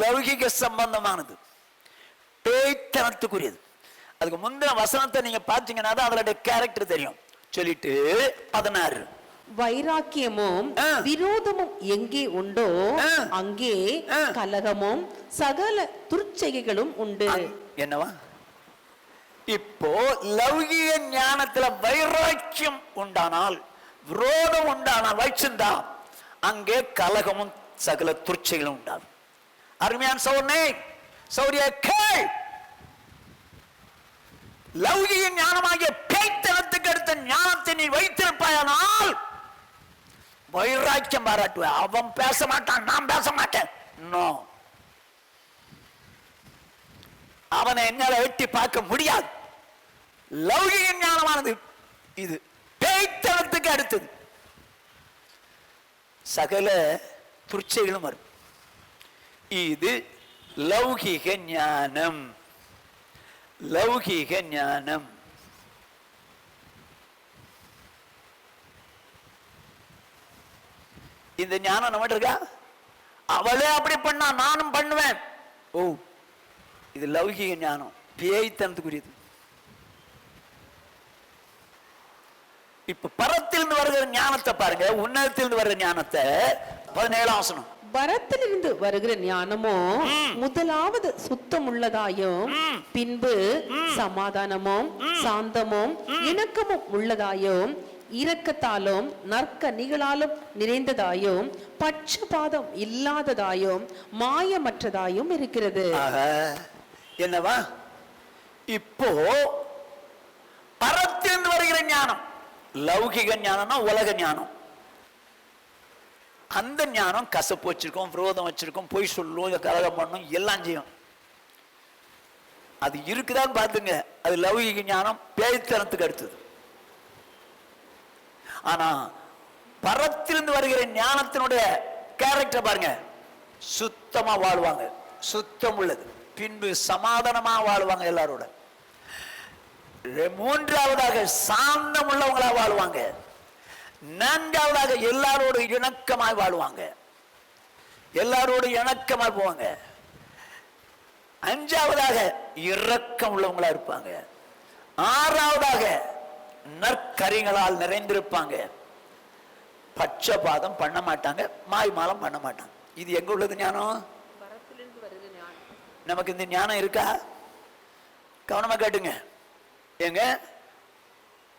லௌகிக சம்பந்தமானது, பேய்த்தனத்துக்குரியது. அதுக்கு முந்தின வசனத்தை நீங்க பாத்தீங்கன்னா தான் அதோட கேரக்டர் தெரியும். சொல்லிட்டு 16, வைராக்கியமும் விரோதமும் எங்கே உண்டோ அங்கே கலகமும் சகல துர்ச்செய்கைகளும் உண்டு. என்னவா? இப்போ லௌகிக ஞானத்துல வைராக்கியம் உண்டானால், விரோதம் உண்டானால், வைச்சிருந்தா அங்கே கலகமும் சகல துர்ச்சைகளும் உண்டாகும். அருமையான சௌர்ணே சௌரிய கேள், லௌகிக ஞானமாகிய பேய்த்தனத்துக்கு அடுத்த ஞானத்தை நீ வைத்திருப்பாயானால் வைராக்கியம் பாராட்டுவ. அவன் பேச மாட்டான், நான் பேச மாட்டேன். நோ, அவனை என்னால எட்டி பார்க்க முடியாது. லௌகிக ஞானமானது இது, பேய்த்தனத்துக்கு அடுத்தது. சகல துர்ச்சைகளும் வரும். இது லௌகிக ஞானம். லௌகிக ஞானம். இந்த ஞானம் நம்ம இருக்கா? அவளே அப்படி பண்ணா நானும் பண்ணுவேன். ஓ, இது லௌகிக ஞானம், பேய்த்தனத்துக்குரியது. இப்ப பரத்திலிருந்து வருகிற ஞானத்தை பாருங்க, உன்னதத்திலிருந்து வருகிற ஞானத்தை 17ஆம் வசனம். பரத்திலிருந்து வருகிற ஞானமோ முதலாவது சுத்தம் உள்ளதாயும், பின்பு சமாதானமும் சாந்தமும் இணக்கமும் உள்ளதாயும், இரக்கத்தாலும் நற்கனிகளாலும் நிறைந்ததாயும், பட்சபாதம் இல்லாததாயும், மாயமற்றதாயும் இருக்கிறது. என்னவா? இப்போ பரத்திலிருந்து வருகிற ஞானம் லௌகிக ஞானம்னா உலக ஞானம். அந்த ஞானம் கசப்பு வச்சிருக்கோம், விரோதம் வச்சிருக்கோம், பொய் சொல்லும், கலகம் பண்ணும், எல்லாம் செய்யும். அது இருக்குதான்னு பாத்துங்க, அது லௌகிக ஞானம், பேய்த்தனத்துக்கு அடுத்தது. ஆனா பரத்திலிருந்து வருகிற ஞானத்தினுடைய கேரக்டர் பாருங்க, சுத்தமா வாழ்வாங்க, சுத்தம் உள்ளது. பின்பு சமாதானமா வாழ்வாங்க எல்லாரோட. மூன்றாவதாக சாந்தம் உள்ளவங்களா வாழ்வாங்க. நான்காவதாக எல்லாரோடு இணக்கமாய் வாழ்வாங்க, எல்லாரோடு இணக்கமாய் போவாங்க. அஞ்சாவதாக இரக்கம் உள்ளவங்களா இருப்பாங்க. ஆறாவதாக நற்கரிகளால் நிறைந்திருப்பாங்க. பட்சபாதம் பண்ண மாட்டாங்க, மாய்மாலம் பண்ண மாட்டாங்க. இது எங்க உள்ளது ஞானம்? நமக்கு இந்த ஞானம் இருக்கா? கவனமா கேட்டுங்க. எங்க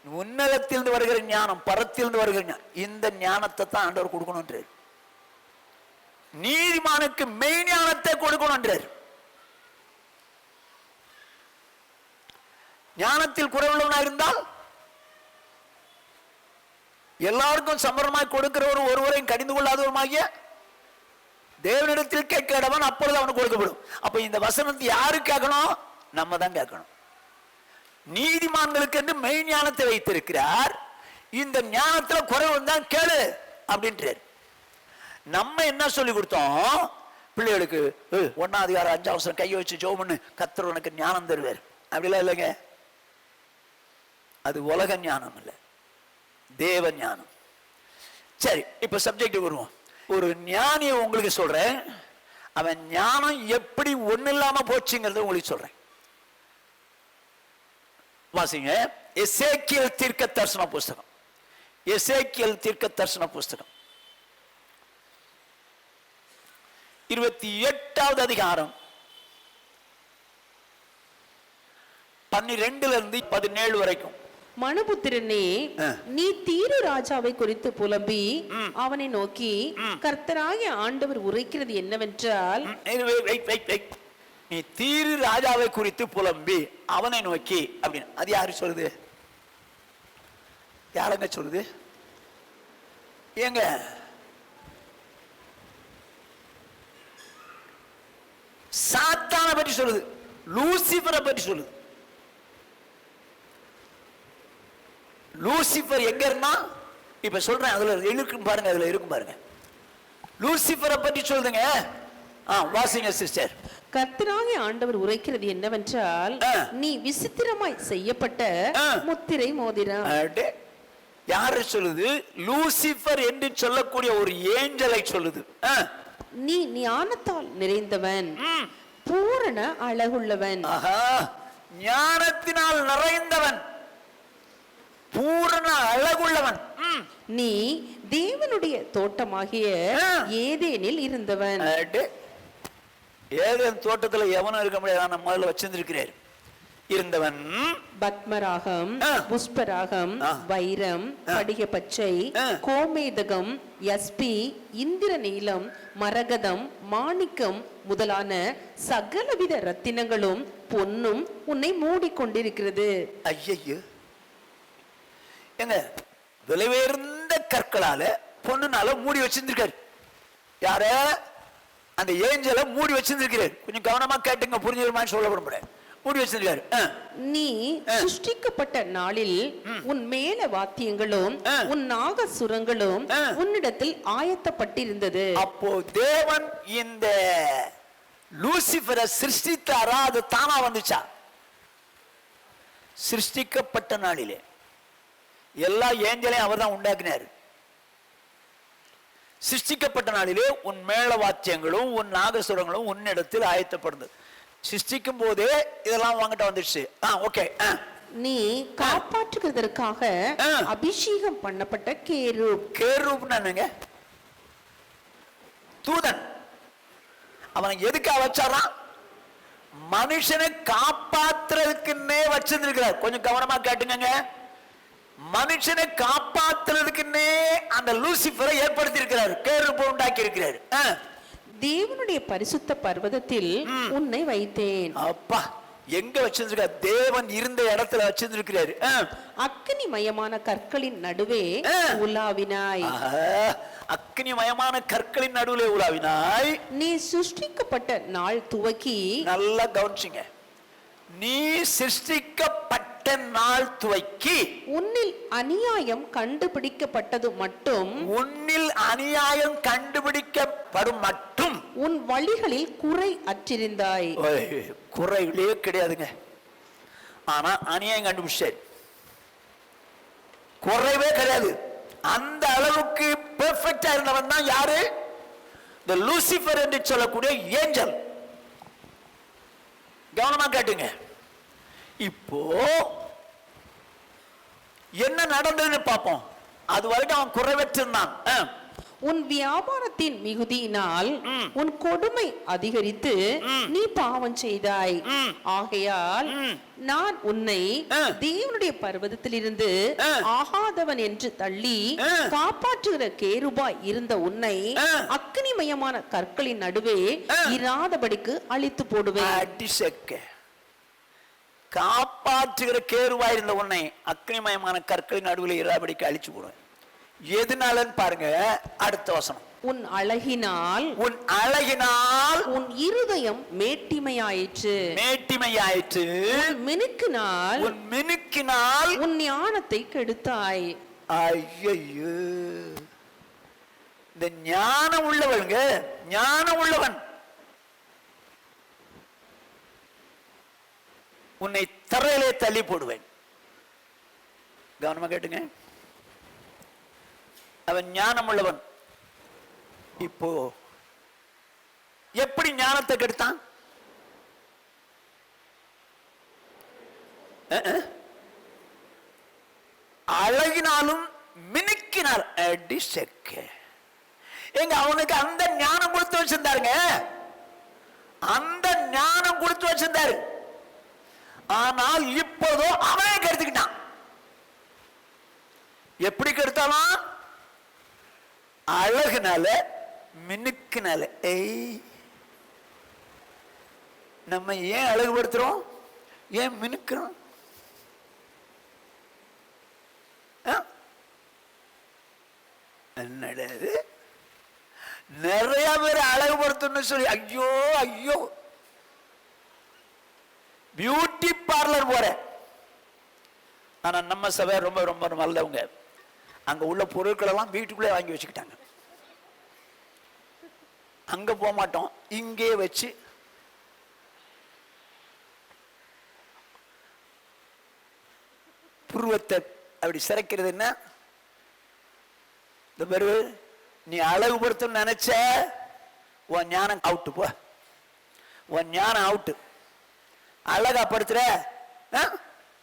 உன்னதத்திலிருந்து வருகிற ஞானம், பரத்திலிருந்து வருகிற ஞானம், இந்த ஞானத்தை தான் ஆண்டவர் கொடுக்கணும். நீதிமானுக்கு மெய் ஞானத்தை கொடுக்கணும். ஞானத்தில் குறைவுள்ளவனா இருந்தால் எல்லாருக்கும் சம்பரமாய் கொடுக்கிறவர், ஒருவரையும் கடிந்து கொள்ளாதவருமாகிய தேவனிடத்தில் கேட்கிறவன் அப்பொழுது அவனுக்கு கொடுக்கப்படும். அப்ப இந்த வசனத்தை யாரு கேட்கணும்? நம்ம தான் கேட்கணும். நீதிமான்களுக்கு என்று மெய் ஞானத்தை வைத்திருக்கிறார். இந்த ஞானத்துல குறைவு தான் கேளு அப்படின்றார். நம்ம என்ன சொல்லி கொடுத்தோம் பிள்ளைகளுக்கு? 1ஆம் அதிகாரம் 5ஆம் வசனம், கையை வச்சு ஜெபம் பண்ணு, கர்த்தர் உனக்கு ஞானம் தருவார். அப்படிலாம் இல்லைங்க. அது உலக ஞானம் இல்லை, தேவ ஞானம். சரி, இப்ப சப்ஜெக்ட் வருவோம். ஒரு ஞானியை உங்களுக்கு சொல்றேன், அவன் ஞானம் எப்படி ஒண்ணு இல்லாம போச்சுங்கிறத உங்களுக்கு சொல்றேன். வாசிங்க, எசேக்கியேல் தீர்க்க தரிசன புஸ்தகம். எசேக்கியேல் தீர்க்க தரிசன புஸ்தகம் 28வது அதிகாரம் 12 17 வரைக்கும். மனுபுத்திரனே, நீ தீரு ராஜாவை குறித்து புலம்பி அவனை நோக்கி, கர்த்தராகிய ஆண்டவர் உரைக்கிறது என்னவென்றால், நீ தீரு ராஜாவை குறித்து புலம்பி அவனை நோக்கி அப்படின்னு. அது யாரு சொல்லுது? யாருங்க சொல்லுது? ஏங்க சாத்தானை பற்றி சொல்லுது, லூசிபரை பற்றி சொல்லுது. லூசிபர் எங்க இருந்தா இப்ப சொல்றேன், அதுல இருக்கும் பாருங்க, அதுல இருக்கும் பாருங்க. லூசிபரை பற்றி சொல்லுங்க. வாசிங்க சிஸ்டர். கர்த்தராகிய ஆண்டவர் உரைக்கிறது என்னவென்றால், நீ விசித்திரமாய் செய்யப்பட்ட முத்திரை மோதிரம். யாரு சொல்லுது? லூசிபர் என்று சொல்லக்கூடிய ஒரு ஏஞ்சலை சொல்லுது. நீ ஞானத்தால் நிறைந்தவன், பூரண அழகுள்ளவன். ஞானத்தினால் நிறைந்தவன், பூரண அழகுள்ளவன். நீ தேவனுடைய தோட்டமாகிய ஏதேனில் இருந்தவன். ஏதேன் தோட்டத்துல எவனும் இருக்க முடியாது, நம்ம முதல்ல வச்சிருக்கிறார். இருந்தவன் பத்மராகம், புஷ்பராகம், வைரம், படிக பச்சை, கோமேதகம், யஸ்பி, இந்திர நீலம், மரகதம், மாணிக்கம் முதலான சகலவித ரத்தினங்களும் பொன்னும் உன்னை மூடிக்கொண்டிருக்கிறது. ஐயோ, எங்க விலை உயர்ந்த கற்களால பொண்ணுனால மூடி வச்சிருந்திருக்காரு. யார? அந்த ஏஞ்சலை மூடி வச்சிருந்திருக்கிறார். கொஞ்சம் கவனமா கேட்டுங்க, புரிஞ்சுமா சொல்ல விரும்புறேன். மூடி வச்சிருக்காரு. நீ சிருஷ்டிக்கப்பட்ட நாளில் உன் மேல வாத்தியங்களும் உன் நாகசுரங்களும் உன்னிடத்தில் ஆயத்தப்பட்டிருந்தது. அப்போ தேவன் இந்த லூசிபரை சிருஷ்டித்தாரா? அது தானா வந்துச்சா? சிருஷ்டிக்கப்பட்ட நாளிலே எல்லா ஏஞ்சலையும் அவர் தான் உண்டாக்கினார். சிருஷ்டிக்கப்பட்ட நாளிலே உன் மேள வாத்தியங்களும் உன் நாகசுரங்களும் உன்னிடத்தில் ஆயத்தப்படுது. சிருஷ்டிக்கும் போதே இதெல்லாம் வாங்கிட்ட வந்துடுச்சு. ஓகே. நீ காப்பாற்றுவதற்காக அபிஷேகம் பண்ணப்பட்ட கேரூப். கேரூப்னா தூதன். அவன் எதுக்காக வச்சாராம்? மனுஷனை காப்பாத்துறதுக்குன்னே வச்சிருந்திருக்கிறார். கொஞ்சம் கவனமா கேட்டுங்க. மனுஷனை காப்பாத்துறதுக்குன்னே அந்த லூசிபரை ஏற்படுத்தி இருக்கிறார், கேரூப் உண்டாக்கி இருக்கிறார். தேவனுடைய பரிசுத்த பர்வதத்தில் உன்னை வைத்தேன். அப்பா, எங்க வச்சிருக்கார்? தேவன் இருந்த இடத்துல வச்சிருக்கிறாரு. அக்னிமயமான கற்களின் நடுவே உலாவினாய். அக்னிமயமான கற்களின் நடுவே உலாவினாய். நீ சிருஷ்டிக்கப்பட்ட நாள் துவக்கி, நல்லா கவனிச்சுங்க, நீ சிருஷ்டிக்கப்பட்ட நாள் துவக்கி உன்னில் அநியாயம் கண்டுபிடிக்கப்பட்டது மட்டும், உன்னில் அநியாயம் கண்டுபிடிக்கப்படும் மட்டும் உன் வழிகளில் குறை அற்றிருந்தாய். குறைகளே கிடையாதுங்க. ஆனா அநியாயம் கண்டுபிடிச்சார், குறைவே கிடையாது. அந்த அளவுக்கு பெர்ஃபெக்ட்டா இருந்தவன் தான் யாரு? இந்த லூசிபர் என்று சொல்லக்கூடிய ஏஞ்சல். கவனமா கேட்டுங்க. இப்போ என்ன நடந்ததுன்னு பார்ப்போம். அது வரைக்கும் அவன் குறைவற்றிருந்தான். உன் வியாபாரத்தின் மிகுதியினால் உன் கொடுமை அதிகரித்து நீ பாவம் செய்தாய். ஆகையால் நான் உன்னை தேவனுடைய பர்வதத்திலிருந்து ஆகாதவன் என்று தள்ளி காப்பாற்றுகிற கேருபாய் இருந்த உன்னை அக்னிமயமான கற்களின் நடுவே இராதபடிக்கு அழித்து போடுவேன். காப்பாற்றுகிற கேருவாய் இருந்த உன்னை அக்னிமயமான கற்களின் நடுவில் இராதபடிக்கு அழிச்சு போடுவேன். எதுனாலன்னு பாருங்க, அடுத்த வசனம். உன் அழகினால், உன் அழகினால் உன் இருதயம் மேட்டிமையாயிற்று, மேட்டிமையாயிற்று. உன் மினுக்கினால், உன் மினுக்கினால் உன் ஞானத்தை கெடுத்தாய். ஐயோ, இந்த ஞானம் உள்ளவங்க, ஞானம் உள்ளவன் உன்னை தரையிலே தள்ளி போடுவேன். கவனமா கேட்டுங்க. அவன் ஞானம் உள்ளவன். இப்போ எப்படி ஞானத்தை கெடுத்தான்? அழகினாலும் மினுக்கினார். எங்க அவனுக்கு அந்த ஞானம் கொடுத்து வச்சிருந்தாருங்க, அந்த ஞானம் கொடுத்து வச்சிருந்தாரு. ஆனால் இப்போதோ அவனே கெடுத்துக்கிட்டான். எப்படி கெடுத்தாலும் அழகுனால, மினுக்குனால. நம்ம ஏன் அழகுபடுத்துறோம்? ஏன் மினுக்குறோம்? என்னது? நிறைய பேர் அழகுபடுத்தணும்னு சொல்லி ஐயோ ஐயோ பியூட்டி பார்லர் போறேன். ஆனா நம்ம சபை ரொம்ப ரொம்ப நல்லவங்க. அங்க உள்ள பொருட்கள் எல்லாம் வீட்டுக்குள்ளே வாங்கி வச்சுக்கிட்டாங்க. அங்க போக மாட்டோம், இங்கே வச்சு புருவத்தை அப்படி சிறைக்கிறது. என்ன இந்த பேரு, நீ அழகுபடுத்த நினைச்ச உன் ஞானம் அவுட்டு. போ, உன் ஞானம் அவுட்டு. அழகா படுத்துற,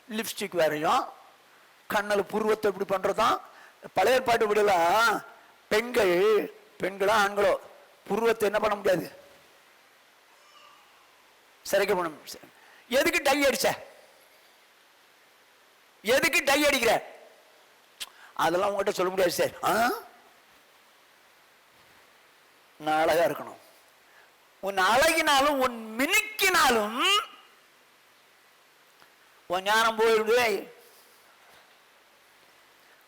லிப்ஸ்டிக் வரையும், கண்ணில் புருவத்தை இப்படி பண்றதும். பழைய பாட்டு விடலாம். பெண்களோ ஆண்களோ புருவத்தை என்ன பண்ண முடியாது, சிறைக்க பண்ண முடியும். எதுக்கு டை அடிச்ச, எதுக்கு டை அடிக்கிற, அதெல்லாம் உங்ககிட்ட சொல்ல முடியாது சார். நான் அழகா இருக்கணும். உன் அழகினாலும் உன் மினுக்கினாலும் உன் ஞானம் போயிடுது.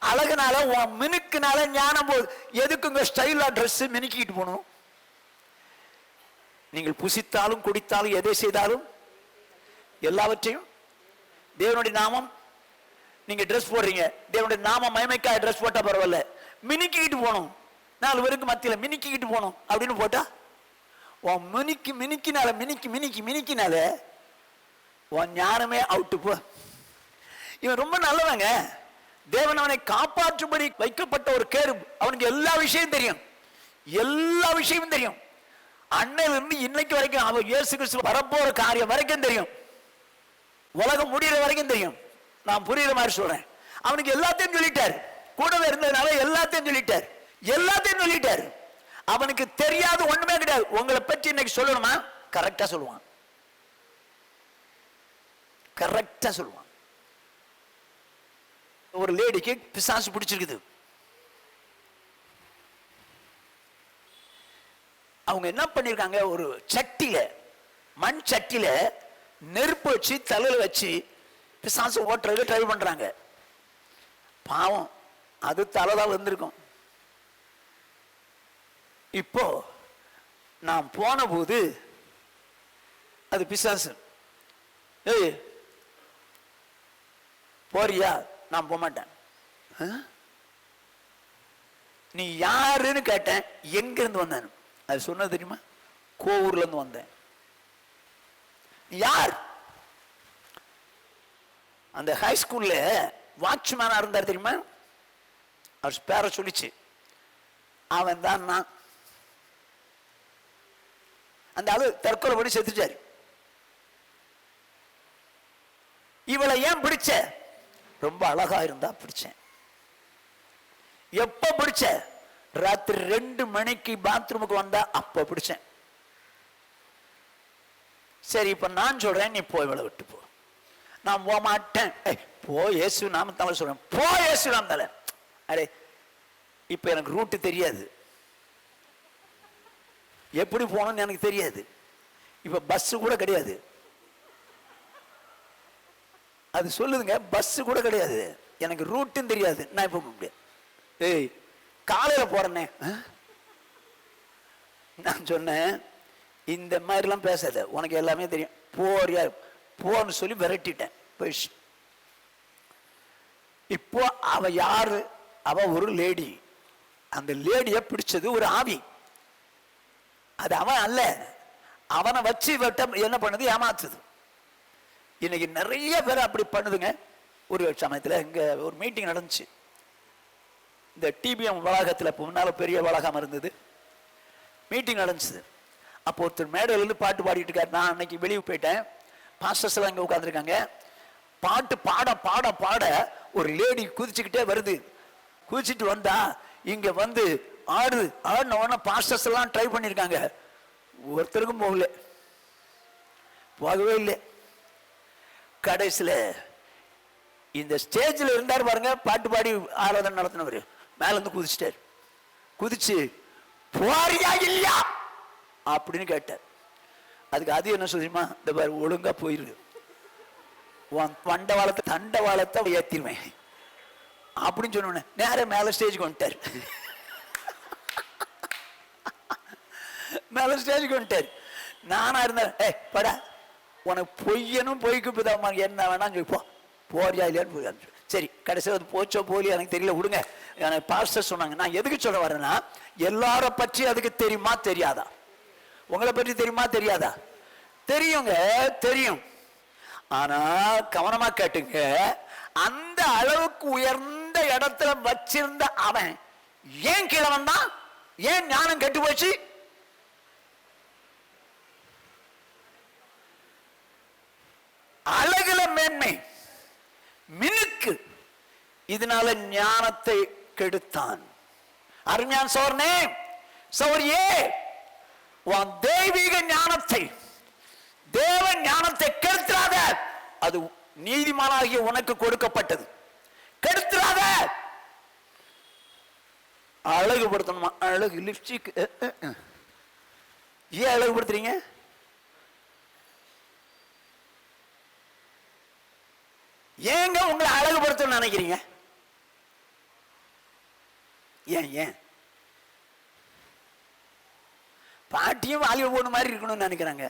அழகுனால உன் மினுக்குனால ஞானம் போகுது. எதுக்குங்க ஸ்டைலா ட்ரெஸ் மினுக்கிட்டு போகணும்? நீங்கள் புசித்தாலும் குடித்தாலும் எதை செய்தாலும் எல்லாவற்றையும் தேவனுடைய நாமம். நீங்க ட்ரெஸ் போடுறீங்க, தேவனுடைய நாம மகிமைக்காக ட்ரெஸ் போட்டா பரவாயில்ல, மினுக்கிட்டு போகணும். 4 பேருக்கு மத்தியில் மினுக்கிட்டு போகணும் அப்படின்னு போட்டா உன் மினுக்கினால உன் ஞானமே அவுட்டு. போ. இவன் ரொம்ப நல்லவங்க. தேவன் அவனை காப்பாற்றும்படி வைக்கப்பட்ட ஒரு கேருப். அவனுக்கு எல்லா விஷயம் தெரியும், எல்லா விஷயமும் தெரியும். அன்னையிலிருந்து இன்னைக்கு வரைக்கும் அவன் இயேசு கிறிஸ்து வரப்போற காரியம் வரைக்கும் தெரியும், உலகம் முடிகிற வரைக்கும் தெரியும். நான் புரியுற மாதிரி சொல்றேன். அவனுக்கு எல்லாத்தையும் சொல்லிட்டார், கூடவே இருந்ததுனால எல்லாத்தையும் சொல்லிட்டார். அவனுக்கு தெரியாது ஒண்ணுமே கிடையாது. உங்களை பற்றி இன்னைக்கு சொல்லணுமா, கரெக்டா சொல்லுவான். ஒரு லேடிக்கு பிசாசு பிடிச்சிருக்குது. அவங்க என்ன பண்ணிருக்காங்க, ஒரு சட்டியில, மண் சட்டியில நெருப்பு வச்சு தலையில வச்சு பிசாசு ஓட்டுறதுக்கு ட்ரை பண்றாங்க. பாவம், அது தலைதான் வந்திருக்கும். இப்போ நான் போன போது அது பிசாசு, ஏய் போறியா? நான் போக மாட்டேன். நீ யாருன்னு கேட்டேன். எங்க இருந்து வந்தேன் அது சொன்னது தெரியுமா? கோவூர்ல இருந்து வந்தேன். யார்? அந்த ஹை ஸ்கூல்ல வாட்ச்மேனா இருந்தார் தெரியுமா? அவர் பேரை சொல்லிச்சு. அவன் தான் நான். அந்த ஆளு தற்கொலை பண்ணி செத்துட்டாரு. இவளை ஏன் பிடிச்ச? ரொம்ப அழகா இருந்தா பிடிச்சேன். எப்ப பிடிச்ச? ராத்திரி 2 மணிக்கு பாத்ரூமுக்கு வந்தா அப்ப பிடிச்சேன். சரி, இப்ப நான் சொல்றேன், நீ போய் இவளை விட்டு போ. நான் போக மாட்டேன். போ, இயேசு நாமத்தால சொல்றேன், போ, இயேசு நாமத்தால. அரே, இப்ப எனக்கு ரூட்டு தெரியாது, எப்படி போகணும்னு எனக்கு தெரியாது. இப்ப பஸ் கூட கிடையாது. அது சொல்லுதுங்க, பஸ் கூட கிடையாது, எனக்கு ரூட்டும் தெரியாது. நான் இப்ப முடியாது. ஏய், காலையில போறேன்னே. நான் சொன்னேன், இந்த மாதிரிலாம் பேசாத, உனக்கு எல்லாமே தெரியும், போறியா போன்னு சொல்லி விரட்டிட்டேன். போயிடுச்சு. இப்போ அவ யாரு? அவ ஒரு லேடி. அந்த லேடிய பிடிச்சது ஒரு ஆவி. அது அவன் அல்ல. அவனை வச்சு என்ன பண்ணுது? ஏமாத்துது. இன்னைக்கு நிறைய பேர் அப்படி பண்ணுதுங்க. ஒரு சமயத்தில் இங்க ஒரு மீட்டிங் நடந்துச்சு. இந்த டிபிஎம் வளாகத்தில், முன்னால பெரிய வளாகம் இருந்தது, மீட்டிங் நடந்துச்சு. அப்போ ஒருத்தர் மேடையிலிருந்து பாட்டு பாடிட்டு இருக்காரு. நான் அன்னைக்கு வெளியே போயிட்டேன். பாஸ்டர்ஸ் எல்லாம் இங்க உட்காந்துருக்காங்க. பாட்டு பாட பாட பாட ஒரு லேடி குதிச்சுக்கிட்டே வருது. குதிச்சுட்டு வந்தா இங்க வந்து ஆடின பாஸ்டர்ஸ் எல்லாம் ட்ரை பண்ணிருக்காங்க. ஒருத்தருக்கும் போகவே இல்லை. கடைசியில இந்த ஸ்டேஜ்ல இருந்தார் பாருங்க, பாட்டு பாடி ஆராதனை நடத்தினவர், மேல இருந்து குதிச்சிட்டார். குதிச்சு போறியா இல்லையா அப்படின்னு கேட்டார். அதுக்கு அது என்ன சொல்லுமா? இந்த பாரு, ஒழுங்கா போயிரு, வண்டவாளத்தை தண்டவாளத்தை ஏத்திருவேன் அப்படின்னு சொன்ன நேரம் மேல ஸ்டேஜுக்கு வந்துட்டார். மேல ஸ்டேஜுக்கு வந்துட்டார். நானா இருந்தேன், படா உனக்கு பொய்யனும் பொய்க்கு பிதாமா என்ன வேணாம் சொல்லி போறியா இல்லையான்னு போய் சரி கடைசியில் அது போச்சோ போலியோ எனக்கு தெரியல, விடுங்க. எனக்கு பாஸ்டர் சொன்னாங்க. நான் எதுக்கு சொல்ல வரேன்னா, எல்லார பற்றி அதுக்கு தெரியுமா தெரியாதா? உங்களை பற்றி தெரியுமா தெரியாதா? தெரியுங்க, தெரியும். ஆனா கவனமா கேட்டுங்க, அந்த அளவுக்கு உயர்ந்த இடத்துல வச்சிருந்த அவன் ஏன் கீழே வந்தான்? ஏன் ஞானம் கெட்டு போச்சு? அழகுல மேன்மை, மினுக்கு, இதனால ஞானத்தை கெடுத்தான். அருமையான சோர்னே சௌரியே, உன் தெய்வீக ஞானத்தை, தேவ ஞானத்தை கெடுத்துறாத. அது நீதிமானாகிய உனக்கு கொடுக்கப்பட்டது. கெடுத்துறாத. அழகுபடுத்தணுமா? அழகு லிப்ஸ்டிக் ஏன் அழகுபடுத்துறீங்க? ஏங்க உங்களை அழகுபடுத்தணும்னு நினைக்கிறீங்க? ஏன் ஏன் பாட்டியும் வாலிப பொண்ணு மாதிரி இருக்கணும்னு நினைக்கிறாங்க.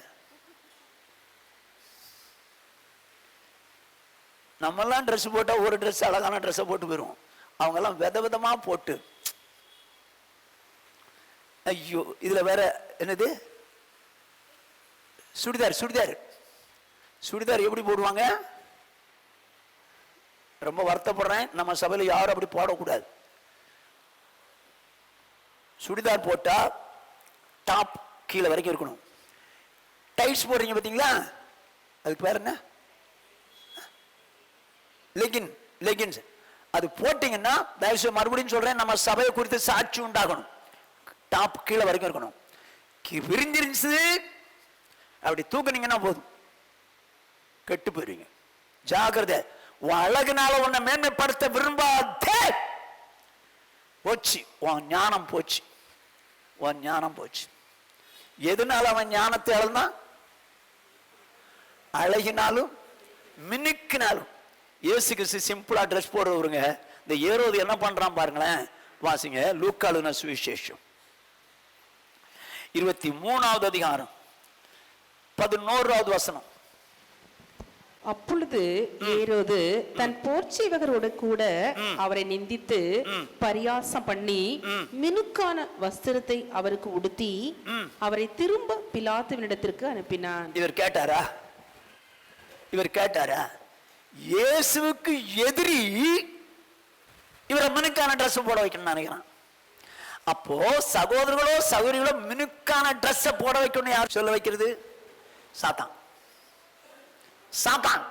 நம்மெல்லாம் ட்ரெஸ் போட்டா ஒரு ட்ரெஸ் அழகான ட்ரெஸ்ஸை போட்டு போயிடுவோம். அவங்க எல்லாம் வித விதமா போட்டு, ஐயோ இதுல வேற என்னது சுடிதார், சுடிதார் சுடிதார் எப்படி போடுவாங்க? ரொம்ப வருத்தப்படுறேன், நம்ம சபையில் யாரும் அப்படி போடக்கூடாது. சுடிதார் போட்டா டாப் கீழே வரைக்கும் இருக்கணும். டைட்ஸ் போடுறீங்க பார்த்தீங்களா, அதுக்கு பேர் என்ன? Legging, leggings. அது போட்டீங்கன்னா தயவுசெய்து மறுபடியும் சொல்றேன், நம்ம சபையை குறித்து சாட்சி உண்டாகணும். டாப் கீழே வரைக்கும் இருக்கணும். விரிஞ்சிருச்சு அப்படி தூக்குனீங்கன்னா போதும், கெட்டு போயிருவீங்க. ஜாகிரதை. உன் அழகுனால உன்னை மேன்மைப்படுத்த விரும்பாதே. போச்சு உன் ஞானம், போச்சு உன் ஞானம் போச்சு. எதுனால அவன் ஞானத்தை இழந்தான்? அழகினாலும் மினுக்கினாலும். இயேசு கிறிஸ்து சிம்பிளா ட்ரெஸ் போடுறவருங்க. இந்த ஏரோது என்ன பண்றான் பாருங்களேன், வாசிங்க. லூக்காளுன சுவிசேஷம் 23வது அதிகாரம் 11வது வசனம். அப்பொழுது ஏரோது தன் போர்ச்சேவகரோடு கூட அவரை நிந்தித்து பரியாசம் பண்ணி மினுக்கான வஸ்திரத்தை அவருக்கு உடுத்தி அவரை திரும்ப பிலாத்துவினிடத்திற்கு அனுப்பினான். இவர் கேட்டாரா? இவர் கேட்டாரா? இயேசுவுக்கு எதிரி இவரை மினுக்கான ட்ரெஸ் போட வைக்கணும்னு நினைக்கிறான். அப்போ சகோதரர்களோ சகோதரிகளோ மினுக்கான ட்ரெஸ் போட வைக்கணும் யார் சொல்ல வைக்கிறது? சாத்தான். சாத்தான்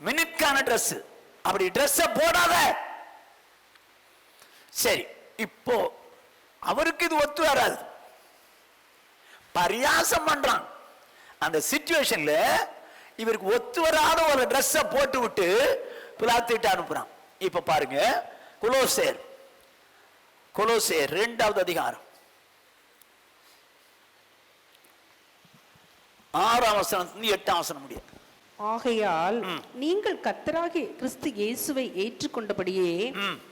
மினுக்கான ட்ரெஸ், அப்படி ட்ரெஸ் போடாத. சரி, இப்போ அவருக்கு இது ஒத்து வராது, பரியாசம் பண்றான். அந்த சிச்சுவேஷன்ல இவருக்கு ஒத்து வராத ஒரு ட்ரெஸ் போட்டு விட்டு பிலாத்துட்ட அனுப்புறான். இப்ப பாருங்க, கொலோசேர் 2வது அதிகாரம் 6ஆம் வசனத்திலிருந்து 8ஆம் வசனம் முடியும். ஆகையால் நீங்கள் கர்த்தராகிய கிறிஸ்து இயேசுவை ஏற்றுக்கொண்டபடியே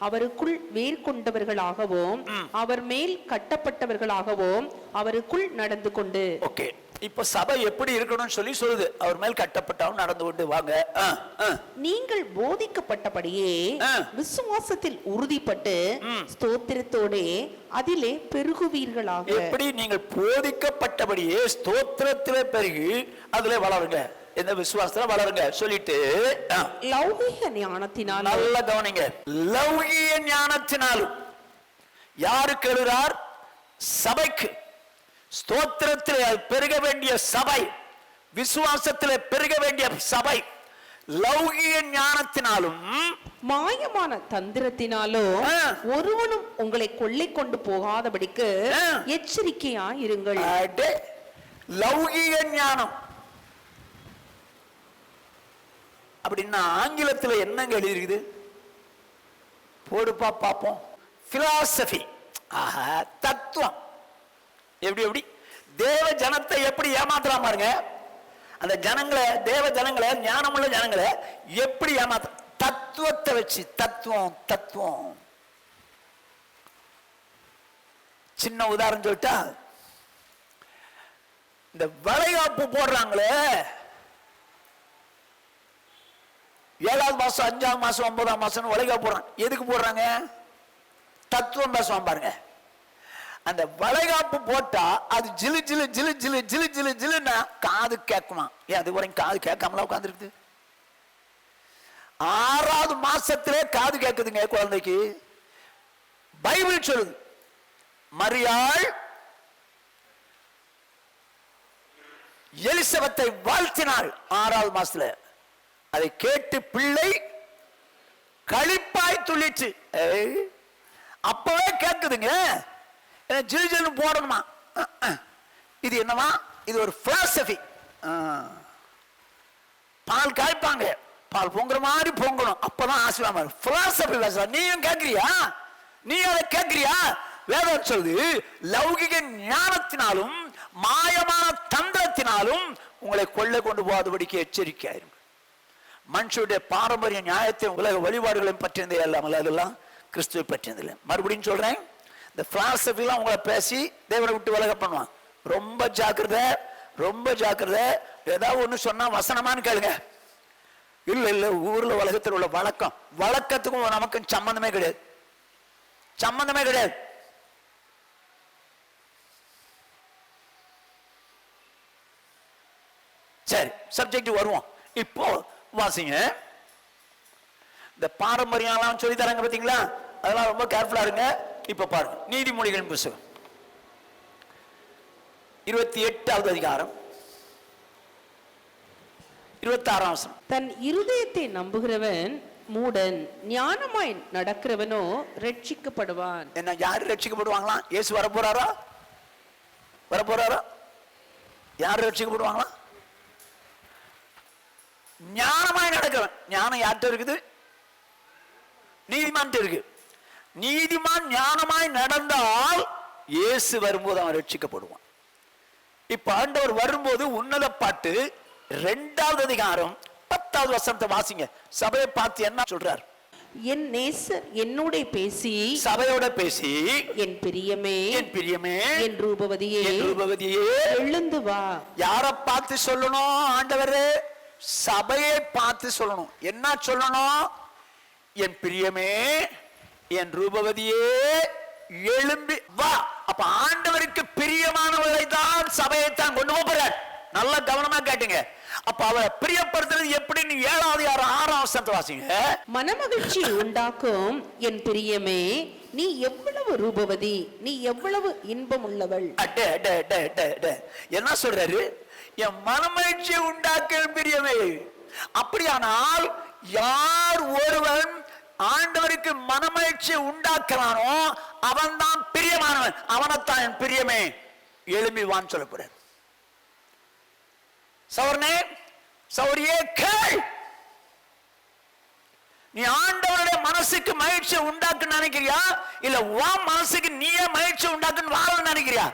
அவருக்குள் வேர் கொண்டவர்களாகவும் அவர் மேல் கட்டப்பட்டவர்களாகவும் அவருக்குள் நடந்து கொண்டு. ஓகே, இப்ப சபை எப்படி இருக்கணும்னு சொல்லி சொல்லுது. அவர் மேல் கட்டப்பட்டவன் நடந்து கொண்டு வாங்க. நீங்கள் போதிக்கப்பட்டபடியே விசுவாசத்தில் உறுதிப்பட்டு ஸ்தோத்திரத்தோடே அதிலே பெருகுவீர்களாக. எப்படி? நீங்கள் போதிக்கப்பட்டபடியே ஸ்தோத்திரத்திலே பெருகி அதிலே வளருங்க. இந்த விசுவாசத்துல வளருங்க சொல்லிட்டு லௌகிக ஞானத்தினால், நல்ல கவனிங்க, லௌகிக ஞானத்தினாலும் யாருக்கு எழுறார்? சபைக்கு. ஸ்தோத்திரத்தில் பெருக வேண்டிய சபை, விசுவாசத்தில் பெருக வேண்டிய சபை. லௌகிக ஞானத்தினாலும் மாயமான தந்திரத்தினாலோ ஒருவனும் உங்களை கொள்ளை கொண்டு போகாதபடிக்கு எச்சரிக்கையாயிருங்கள். லௌகிக ஞானம் அப்படின்னா ஆங்கிலத்தில் என்னங்க எழுதிருக்குது? போடுப்பா பாப்போம். பிலாசபி, தத்துவம். எப்படி எப்படி தேவ ஜனத்தை எப்படி ஏமாத்தலாம் பாருங்க. அந்த ஜனங்களை, தேவ ஜனங்களை, ஞானமுள்ள ஜனங்களை எப்படி ஏமாத்த? தத்துவத்தை வச்சு. தத்துவம் தத்துவம். சின்ன உதாரணம் சொல்லிட்டா, இந்த வளைகாப்பு போடுறாங்களே, 7வது மாசம் 5வது மாசம் 9ஆம் மாசம் வளைகாப்பு போடுறான். எதுக்கு போடுறாங்க? தத்துவம் பேசுவான் பாருங்க. அந்த வளைகாப்பு போட்டா அது ஜிலு ஜிலு ஜிலு ஜிலு ஜிலு ஜிலு ஜிலுன்னா காது கேட்குமா? ஏன் அது வரைக்கும் காது கேட்காமலாம் உட்காந்துருக்குது? 6வது மாசத்திலே காது கேட்குதுங்க குழந்தைக்கு. பைபிள் சொல்லுது, மரியாள் எலிசபெத்தை வாழ்த்தினாள் 6வது மாசத்துல. அதை கேட்டு பிள்ளை களிப்பாய் துள்ளிச்சு. அப்பவே கேட்குதுங்க. ஜில் ஜில் போடணுமா? இது என்னவா? இது ஒரு பிலாசபி. பால் காய்ப்பாங்க, பால் பொங்குற மாதிரி பொங்கணும், அப்பதான் ஆசீர்வாதமா இருக்கும். பிலாசபி பேச நீயும் கேட்கிறியா? நீ அதை கேட்கிறியா? வேதம் சொல்லுது, லௌகிக ஞானத்தினாலும் மாயமான தந்திரத்தினாலும் உங்களை கொள்ளை கொண்டு போகாதபடிக்கு எச்சரிக்கையாயிருங்க. மனுஷனுடைய பாரம்பரிய நியாயத்தை உலக வழிபாடுகளையும் பற்றியதே இல்லாமல் அதெல்லாம் கிறிஸ்துவை பற்றியதில்லை. மறுபடியும் சொல்றேன், இந்த பிலாசபிலாம் உங்களை பேசி தேவனை விட்டு விலக பண்ணுவான். ரொம்ப ஜாக்கிரதை, ரொம்ப ஜாக்கிரதை. ஏதாவது ஒண்ணு சொன்னா வசனமானு கேளுங்க. இல்ல இல்ல, ஊர்ல உலகத்தில் உள்ள வழக்கம், வழக்கத்துக்கும் நமக்கும் சம்பந்தமே கிடையாது, சம்பந்தமே கிடையாது. சரி, சப்ஜெக்ட் வருவோம். இப்போ வாசிங்க. இந்த பாரம்பரியம் சொல்லி தராங்க பாத்தீங்களா, அதெல்லாம் ரொம்ப கேர்ஃபுல்லா இருங்க. இப்ப பாருங்க, நீதிமொழிகளின் புத்தகம் 28வது அதிகாரம் 26ஆம் வசனம். தன் இருதயத்தை நம்புகிறவன் மூடன், ஞானமாய் நடக்கிறவனோ ரட்சிக்கப்படுவான். என்ன, யாரு ரட்சிக்கப்படுவாங்களாம்? இயேசு வரப்போறாரா? வரப்போறாரா? யாரு ரட்சிக்கப்படுவாங்களா? ஞானமாய் நடக்கிறவன். ஞானம் யார்கிட்ட இருக்குது? நீதிமான் இருக்கு. நீதிமான் ஞானமாய் நடந்தால் இயேசு வரும்போது அவன் ரட்சிக்கப்படுவான். இப்ப ஆண்டவர் வரும்போது உன்னத பாட்டு 2வது அதிகாரம் 10வது வசனத்தை வாசிங்க. சபையை பார்த்து என்ன சொல்றார்? என் நேசர் என்னோட பேசி, சபையோட பேசி, என் பிரியமே, என் பிரியமே, என் ரூபவதியே, என் ரூபவதியே, எழுந்து வா. யாரை பார்த்து சொல்லணும்? ஆண்டவரே சபையை பார்த்து சொல்லணும். என்ன சொல்லணும்? என் பிரியமே, என் ரூபவதியே, எழும்பி வா. அப்ப ஆண்டவருக்கு பிரியமானவரை தான் சபையை தான் கொண்டு போறார். நல்ல கவனமா கேட்டுங்க. அப்ப அவரை பிரியப்படுத்துறது எப்படின்னு 7வது 6ஆம் வசனத்தை வாசிங்க. மனமகிழ்ச்சி உண்டாக்கும் என் பிரியமே, நீ எவ்வளவு ரூபவதி, நீ எவ்வளவு இன்பம் உள்ளவள். என்ன சொல்றாரு? என் மனமகிழ்ச்சி உண்டாக்க பிரியமே. அப்படியானால் யார் ஒருவன் ஆண்டவருக்கு மனமகிழ்ச்சி உண்டாக்குறானோ அவன் தான் பிரியமானவன். அவனைத்தான் என் பிரியமே எழும்பி வான்னு சொல்ல போறார். சௌரனே, சௌரியே, கேள். நீ ஆண்டவருடைய மனசுக்கு மகிழ்ச்சி உண்டாக்கு நினைக்கிறியா, இல்ல உன் மனசுக்கு நீயே மகிழ்ச்சி உண்டாக்குன்னு வாழ நினைக்கிறியா?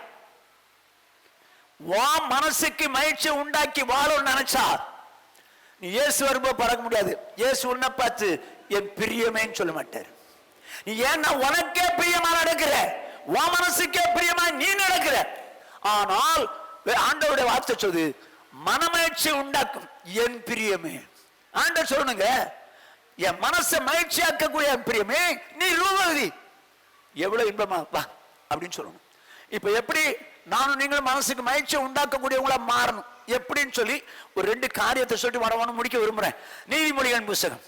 உன் மனசுக்கு மகிழ்ச்சி உண்டாக்கி வாழணும்னு நினைச்சா நீ இயேசு வரும்போது பறக்க முடியாது. இயேசு உன்னை பார்த்து என் பிரியமேன்னு சொல்ல மாட்டார். நீ ஏன்னா உனக்கே பிரியமா நடக்கிற, உன் மனசுக்கே பிரியமா நீ நடக்கிற. ஆனால் ஆண்டவருடைய வார்த்தை சொல்லுது, மனமகிழ்ச்சி உண்டாக்கும் என் பிரியமே. ஆண்டவர் சொல்லணுங்க, என் மனசை மகிழ்ச்சியாக்கக்கூடிய என் பிரியமே, நீ ரூபவதி, எவ்வளவு இன்பமா வா அப்படின்னு சொல்லணும். இப்ப எப்படி நானும் நீங்களும் மனசுக்கு மகிழ்ச்சியை உண்டாக்கக்கூடியவங்களா மாறணும் எப்படின்னு சொல்லி ஒரு 2 காரியத்தை சொல்லி வரவணும் முடிக்க விரும்புறேன். நீதிமொழிகளின் புத்தகம்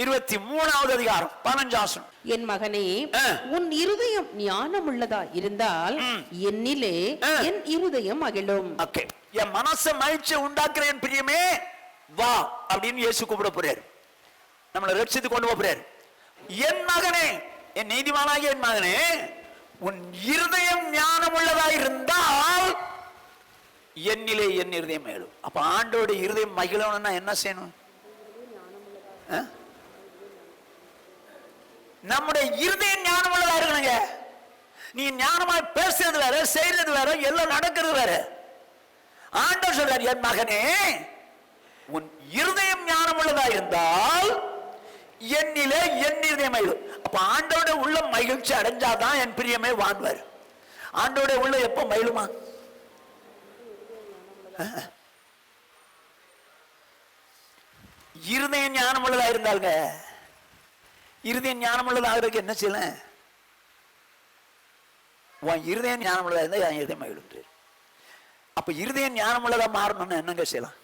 23வது அதிகாரம் 15ஆம் வசனம். என் மகனே, உன் இருதயம் ஞானம் உள்ளதா இருந்தால் என்னிலே என் இருதயம் மகிழும். ஓகே, என் மனசை மகிழ்ச்சியை உண்டாக்குற என் பிரியமே வா அப்படின்னு இயேசு கூப்பிட போறாரு. நம்மளை ரட்சித்து கொண்டு போறாரு. என் மகனே, என் நீதிமானாகிய என் மகனே, உன் இருதயம் ஞானம் உள்ளதா இருந்தால் என்னிலே என் இருதயம் மகிழும். அப்ப ஆண்டோட இருதயம் மகிழணும்னா என்ன செய்யணும்? நம்முடைய இருதயம் ஞானம் உள்ளதா இருக்கணுங்க. நீ ஞானமா பேசுறது வேற, செய்யறது வேற, எல்லாம் நடக்கிறது வேற. ஆண்டவர் சொல்றார், என் மகனே, உன் இருதயம் ஞானம் உள்ளதா இருந்தால் என்னிலே என் இருதயம் மகிழும். அப்ப ஆண்டோட உள்ள மகிழ்ச்சி அடைஞ்சாதான் என் பிரியமே வாழ்வார். ஆண்டோட உள்ள எப்ப மகிழுமா? இருதயம் ஞானம் உள்ளதா இருந்தாங்க. இருதயம் ஞானம் உள்ளதாக என்ன செய்யல? உன் இருதயம் ஞானம் உள்ளதா இருந்தா என் இருதயம் மகிழும். அப்ப இருதயம் ஞானம் உள்ளதா மாறணும்னு என்னங்க செய்யலாம்?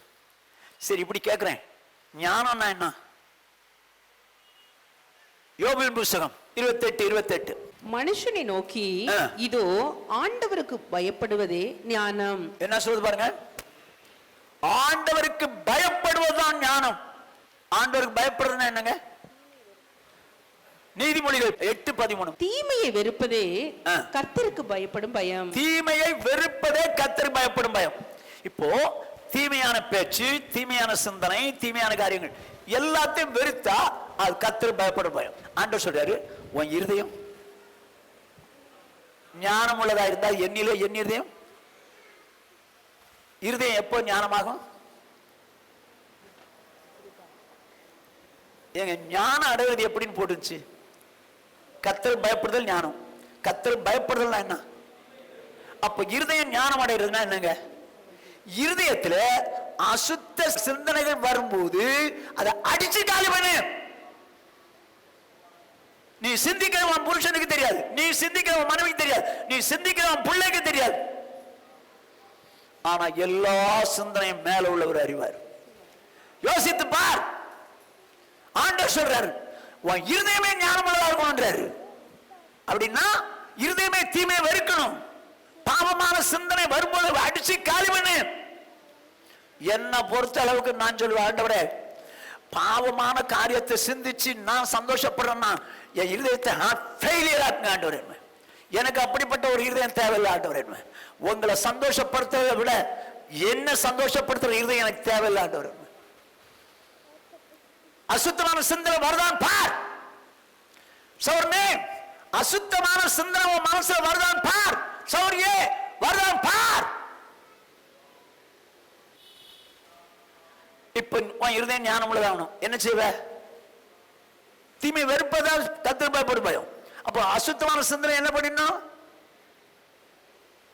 சரி, இப்படி கேட்கிறேன், ஞானம்னா என்ன? யோபின் புஸ்தகம் 28:28 மனுஷனை நோக்கி இதோ ஆண்டவருக்கு பயப்படுவதே ஞானம். என்ன சொல்லுது பாருங்க, ஆண்டவருக்கு பயப்படுவதுதான் ஞானம். ஆண்டவருக்கு பயப்படுறதுன்னா என்னங்க? நீதிமொழிகள் 8:13 தீமையை வெறுப்பதே கர்த்தருக்கு பயப்படும் பயம். தீமையை வெறுப்பதே கர்த்தருக்கு பயப்படும் பயம். இப்போ தீமையான பேச்சு, தீமையான சிந்தனை, தீமையான காரியங்கள் எல்லாத்தையும் வெறுத்தா அது கர்த்தருக்கு பயப்படும் பயம். ஆண்டவர் சொல்றாரு, உன் இருதயம் ஞானம் உள்ளதா இருந்தா என்னிலே என் இருதயம். இருதயம் எப்போ ஞானமாகும்? எங்க ஞானம் அடைவது எப்படின்னு போட்டுச்சு? கர்த்தருக்கு பயப்படுதல் ஞானம். கர்த்தருக்கு பயப்படுதல் என்ன? அப்ப இருதயம் ஞானம் அடைகிறதுனா என்னங்க? இருதயத்துல அசுத்த சிந்தனைகள் வரும்போது அதை அடிச்சு காலி பண்ணு. நீ சிந்திக்கிறவன் புருஷனுக்கு தெரியாது, நீ சிந்திக்கிறவன் மனைவிக்கு தெரியாது, நீ சிந்திக்கிறவன் பிள்ளைக்கு தெரியாது. ஆனா எல்லா சிந்தனையும் மேல உள்ளவர் அறிவார். யோசித்து பார். ஆண்டவர் சொல்றாரு, உன் இருதயமே ஞானமுள்ளதா இருக்கும்ன்றாரு. அப்படின்னா இருதயமே தீமையை வெறுக்கணும். பாவமான சிந்தனை வரும்போது அடிச்சு காலி பண்ணு. என்ன பொறுத்த அளவுக்கு நான் சொல்லுவேன், ஆண்டவரே, பாவமான காரியத்தை சிந்திச்சு நான் சந்தோஷப்படுறேன்னா என் இருதயத்தை ஃபெயிலியர் ஆக்குங்க ஆண்டவரே. எனக்கு அப்படிப்பட்ட ஒரு இருதயம் தேவையில்லை ஆண்டவரே. உங்களை சந்தோஷப்படுத்துறதை விட என்ன சந்தோஷப்படுத்துற இருதயம் எனக்கு தேவையில்லை ஆண்டவரே. அசுத்தமான சிந்தனை வருதான் பார். சௌர்மே, அசுத்தமான சிந்தனை உன் மனசுல வருதான் பார். சௌரியே, வருதான் பார். இப்ப உன் இருதயம் ஞானம் உள்ளதாகணும். என்ன செய்வ? தீமை வெறுப்பதா கர்த்தருக்கு பயப்படும் பயம். அப்போ அசுத்தமான சிந்தனை என்ன பண்ணிடணும்?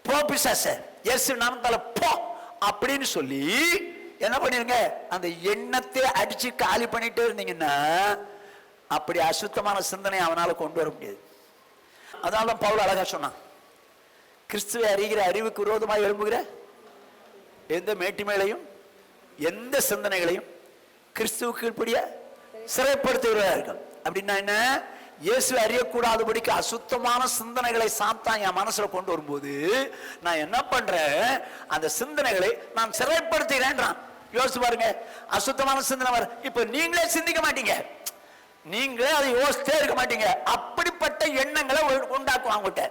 போ பிசாசே, இயேசு நாமத்தால போ அப்படின்னு சொல்லி என்ன பண்ணிருங்க? அந்த எண்ணத்தை அடிச்சு காலி பண்ணிட்டே இருந்தீங்கன்னா அப்படி அசுத்தமான சிந்தனை அவனால கொண்டு வர முடியாது. அதனால பவுல் அழகா சொன்னான், கிறிஸ்துவை அறிகிற அறிவுக்கு விரோதமாக எழும்புகிற எந்த மேட்டிமைகளையும் எந்த சிந்தனைகளையும் கிறிஸ்துவுக்கு கீழ்ப்படிய சிறைப்படுத்துகிறார்கள். அப்படின்னா என்ன? இயேசு அறியக்கூடாதபடிக்கு அசுத்தமான சிந்தனைகளை சாத்தான் என் மனசுல கொண்டு வரும்போது நான் என்ன பண்றேன்? அந்த சிந்தனைகளை நான் சிறைப்படுத்துகிறேன். யோசிச்சு பாருங்க, அசுத்தமான சிந்தனை வர இப்ப நீங்களே சிந்திக்க மாட்டீங்க, நீங்களே அதை யோசிச்சே இருக்க மாட்டீங்க. அப்படிப்பட்ட எண்ணங்களை உண்டாக்குவாங்க.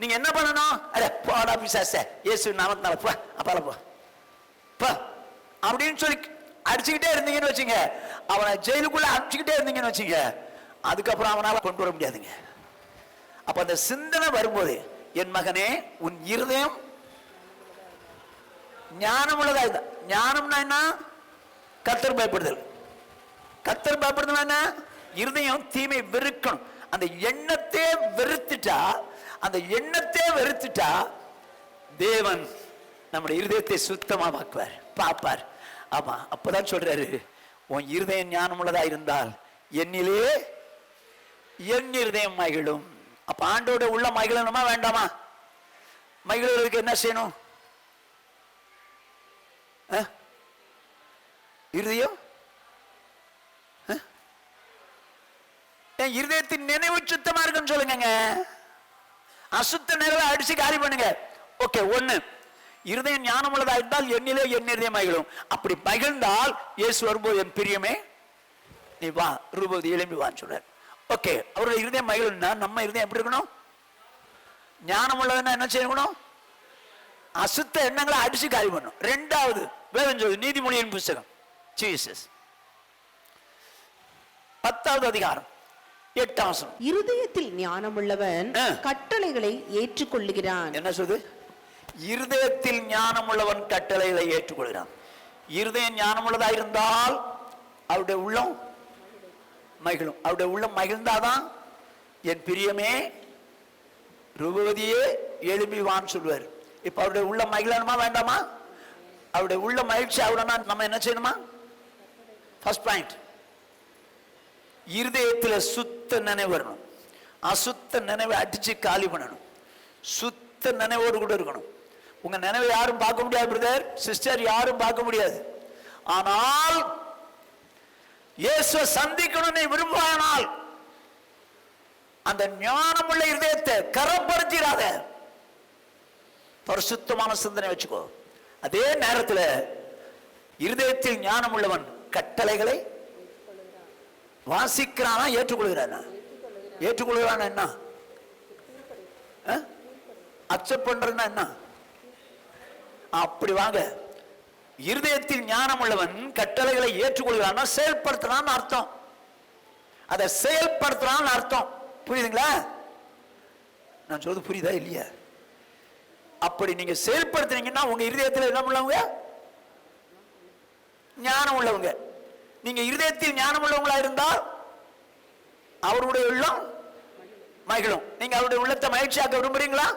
நீங்க என்ன பண்ணணும்? அரே போடா பிசாசே, இயேசு நாமத்தினால போ, அப்பால போ அப்படின்னு சொல்லி அடிச்சுக்கிட்டே இருந்தீங்கன்னு வச்சுங்க, அவனை ஜெயிலுக்குள்ள அடிச்சுக்கிட்டே இருந்தீங்கன்னு வச்சுங்க, அதுக்கப்புறம் அவனால கொண்டு வர முடியாதுங்க. அப்ப அந்த சிந்தனை வரும்போது, என் மகனே, உன் இருதயம் ஞானம் உள்ளதா இருந்தா. ஞானம்னா என்ன? கர்த்தர் பயப்படுதல். கர்த்தர் பயப்படுதல் என்ன? இருதயம் தீமை வெறுக்கணும். அந்த எண்ணத்தை வெறுத்துட்டா, அந்த எண்ணத்தை வெறுத்துட்டா தேவன் நம்முடைய இருதயத்தை சுத்தமாக்குவார், பார்ப்பார். ஆமா, அப்பதான் சொல்றாரு, உன் இருதயம் ஞானம் உள்ளதா இருந்தால் என்னிலே என் இருதயம் மகிழும். அப்ப ஆண்டோட உள்ள மகிழணுமா வேண்டாமா? மகிழ்வதற்கு என்ன செய்யணும்? இருதயம் இருதயத்தின் நினைவு சுத்தமா இருக்குன்னு சொல்லுங்க. அசுத்த நினைவை அடிச்சு காலி பண்ணுங்க. ஓகே, ஒண்ணு, இருதயம் ஞானம் உள்ளதா இருந்தால் என்னிலே என் இருதயம் மகிழும். அப்படி மகிழ்ந்தால் இயேசு வரும்போது, என் பிரியமே நீ வா, ரூபவதி எழும்பி வான்னு சொல்றாரு. ஓகே, அவருடைய இருதயம் மகிழும்னா நம்ம இருதயம் எப்படி இருக்கணும்? ஞானம் உள்ளதுன்னா என்ன செய்யணும்? அசுத்த எண்ணங்களை அடிச்சு காலி பண்ணும். ரெண்டாவது வேதம் சொல்லுது, நீதிமொழியின் புஸ்தகம் ஜீசஸ் 10வது அதிகாரம் 8ஆம் வசனம். இருதயத்தில் ஞானம் உள்ளவன் கட்டளைகளை ஏற்றுக்கொள்ளுகிறான். என்ன சொல்லுது? இருதயத்தில் ஞானம் உள்ளவன் கட்டளைகளை ஏற்றுக்கொள்கிறான். இருதயம் ஞானம் உள்ளதா இருந்தால் அவருடைய உள்ளம் மகிழும். அவருடைய உள்ளம் மகிழ்ந்தாதான் என் பிரியமே ரூபவதியே எழும்பி வான்னு சொல்லுவார். இப்ப அவருடைய உள்ளம் மகிழணுமா வேண்டாமா? அவருடைய உள்ள மகிழ்ச்சி ஆகணும்னா நம்ம என்ன செய்யணுமா? ஃபர்ஸ்ட் பாயிண்ட், இருதயத்தில் சுத்த நினைவு வரணும். அசுத்த நினைவை அடிச்சு காலி பண்ணணும். சுத்த நினைவோடு கூட இருக்கணும். உங்க நினைவை யாரும் பார்க்க முடியாது பிரதர், சிஸ்டர், யாரும் பார்க்க முடியாது. ஆனால் இயேசுவை சந்திக்கணும்னு விரும்புவானால் அந்த ஞானமுள்ள இருதயத்தை கரப்படுத்திடாத, பரிசுத்தமான சிந்தனை வச்சுக்கோ. அதே நேரத்தில் இருதயத்தில் ஞானம் உள்ளவன் கட்டளைகளை வாசிக்கிறானா ஏற்றுக்கொள்கிறானா? ஏற்றுக்கொள்கிறானா என்ன? அக்செப்ட் பண்றதுன்னா என்ன? அப்படி வாங்க. இருதயத்தில் ஞானம் உள்ளவன் கட்டளைகளை ஏற்றுக்கொள்கிறான்னா செயல்படுத்துறான்னு அர்த்தம். அதை செயல்படுத்துறான்னு அர்த்தம். புரியுதுங்களா? நான் சொல்றது புரியுதா இல்லையா? அப்படி நீங்க செயல்படுத்துறீங்கன்னா உங்க இருதயத்தில் என்ன உள்ளவங்க? ஞானம் உள்ளவங்க. நீங்க இருதயத்தில் ஞானம் உள்ளவங்களா இருந்தால் அவருடைய உள்ளம் மகிழும். நீங்க அவருடைய உள்ளத்தை மகிழ்ச்சியாக்க விரும்புறீங்களா?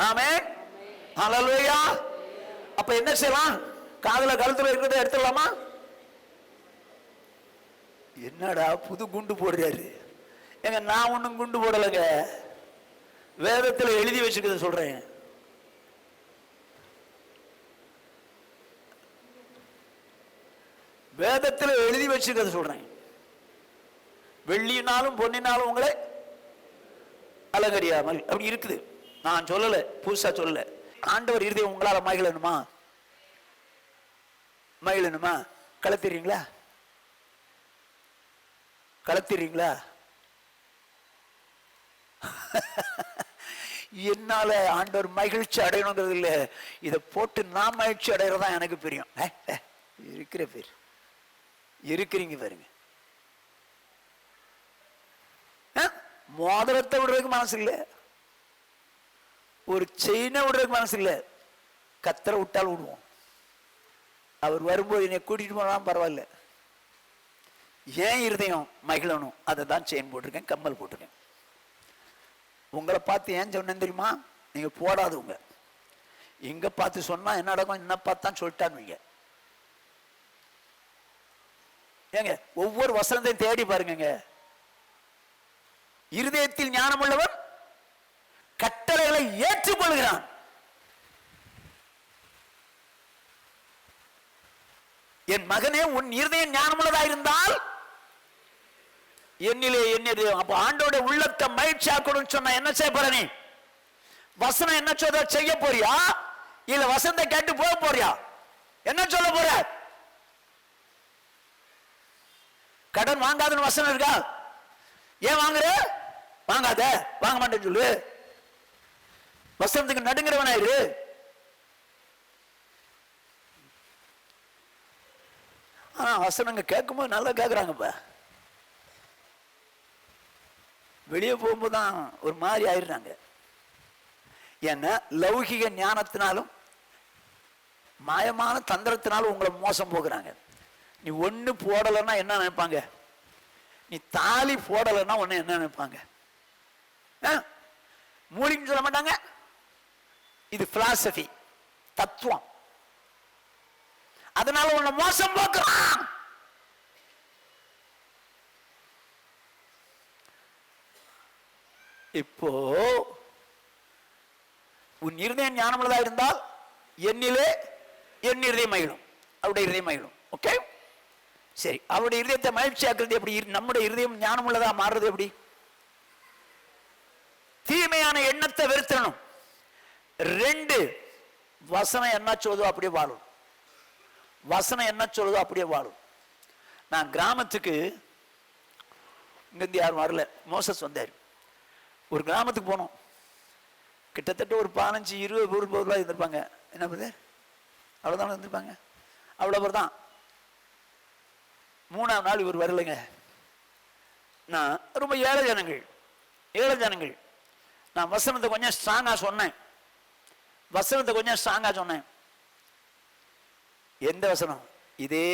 ஆமென், ஹல்லேலூயா. அப்ப என்ன செய்யலாம்? காதுல கழுத்துல இருக்கிறத எடுத்துடலாமா? என்னடா புது குண்டு போடுறாரு? எங்க நான் ஒண்ணும் குண்டு போடலைங்க, வேதத்தில் எழுதி வச்சுக்கிறது சொல்றேன். வேதத்தில் எழுதி வச்சுக்கிறது சொல்றேன். வெள்ளியினாலும் பொன்னினாலும் உங்களை அலங்கரியாமல் அப்படி இருக்குது. நான் சொல்லல, புதுசா சொல்லல. ஆண்டவர் இருதயம் உங்களால மகிழணுமா? மகிழணுமா? கலத்திடுறீங்களா? கலத்திடுறீங்களா? என்னால ஆண்டவர் மகிழ்ச்சி அடையணுங்கிறது இல்லை, இதை போட்டு நான் மகிழ்ச்சி அடைகிறதா எனக்கு பிரியம். இருக்கிற பேர் இருக்கிறீங்க பாருங்க. மோதிரத்தை விடுறதுக்கு மனசு இல்லை, ஒரு செயினை விடுறதுக்கு மனசு இல்லை. கத்தரை விட்டால் விடுவோம். அவர் வரும்போது என்னை கூட்டிட்டு போனாலும் பரவாயில்ல. ஏன் இருதயம் மகிழணும், அதை தான் செயின் போட்டிருக்கேன், கம்மல் போட்டிருக்கேன். உங்களை பார்த்து ஏன் சொன்னேன் தெரியுமா? நீங்க போடாதவங்க. எங்க பார்த்து சொன்னா என்ன நடக்கும்? என்ன பார்த்தான் சொல்லிட்டான்னு ஏங்க, ஒவ்வொரு வசனத்தையும் தேடி பாருங்க. இருதயத்தில் ஞானம் உள்ளவன் கட்டளைகளை ஏற்றுக்கொள்கிறான். என் மகனே, உன் இருதயம் ஞானமுள்ளதா இருந்தால் என்னிலே என்னது. அப்ப ஆண்டோட உள்ளத்தை மகிழ்ச்சியாக்கணும்னு சொன்னா என்ன செய்ய போற? நீ வசனம் என்ன சொல்ற செய்ய போறியா, இல்ல வசனத்தை கேட்டு போக போறியா? என்ன சொல்ல போற? கடன் வாங்காதுன்னு வசனம் இருக்கா? ஏன் வாங்குற? வாங்காத, வாங்க மாட்டேன்னு சொல்லு. வசனத்துக்கு நடுங்கிறவனாயிரு. ஆனா வசனங்க கேட்கும்போது நல்லா கேட்குறாங்கப்பா. வெளியே போகும்போது தான் ஒரு மாதிரி ஆயிடுறாங்க. ஏன்னா லௌகிக ஞானத்தினாலும் மாயமான தந்திரத்தினாலும் உங்களை மோசம் போக்குறாங்க. நீ ஒண்ணு போடலைன்னா என்ன நினைப்பாங்க? நீ தாலி போடலைன்னா ஒண்ணு என்ன நினைப்பாங்க? மூலின்னு சொல்ல மாட்டாங்க. இது பிலாசபி, தத்துவம். அதனால உன்னை மோசம் போக்குறான். இப்போ உன் இருதயம் ஞானமுள்ளதா இருந்தால் என்னிலே என் இருதயம் மகிழும், அவருடைய இருதயம் மகிழும். ஓகே, சரி. அவருடைய இருதயத்தை மகிழ்ச்சி ஆக்குறது எப்படி? நம்முடைய இருதயம் ஞானமுள்ளதா மாறுறது எப்படி? தீமையான எண்ணத்தை வெறுத்தணும். 2, வசனம் என்ன சொல்லுதோ அப்படியே வாழும். வசனம் என்ன சொல்லுதோ அப்படியே வாழும். நான் கிராமத்துக்கு இங்கிருந்து யாரும் வரல, மோசஸ் வந்தார். ஒரு கிராமத்துக்கு போனோம். கிட்டத்தட்ட ஒரு 15-20 ரூபாய் இருந்திருப்பாங்க. என்ன பிரதர்? அவ்வளோதான் இருந்திருப்பாங்க. அவ்வளோ தான். 3ஆம் நாள் இவர் வரலைங்க. நான் ரொம்ப ஏழை ஜனங்கள். நான் வசனத்தை கொஞ்சம் ஸ்ட்ராங்கா சொன்னேன். எந்த வசனம்? இதே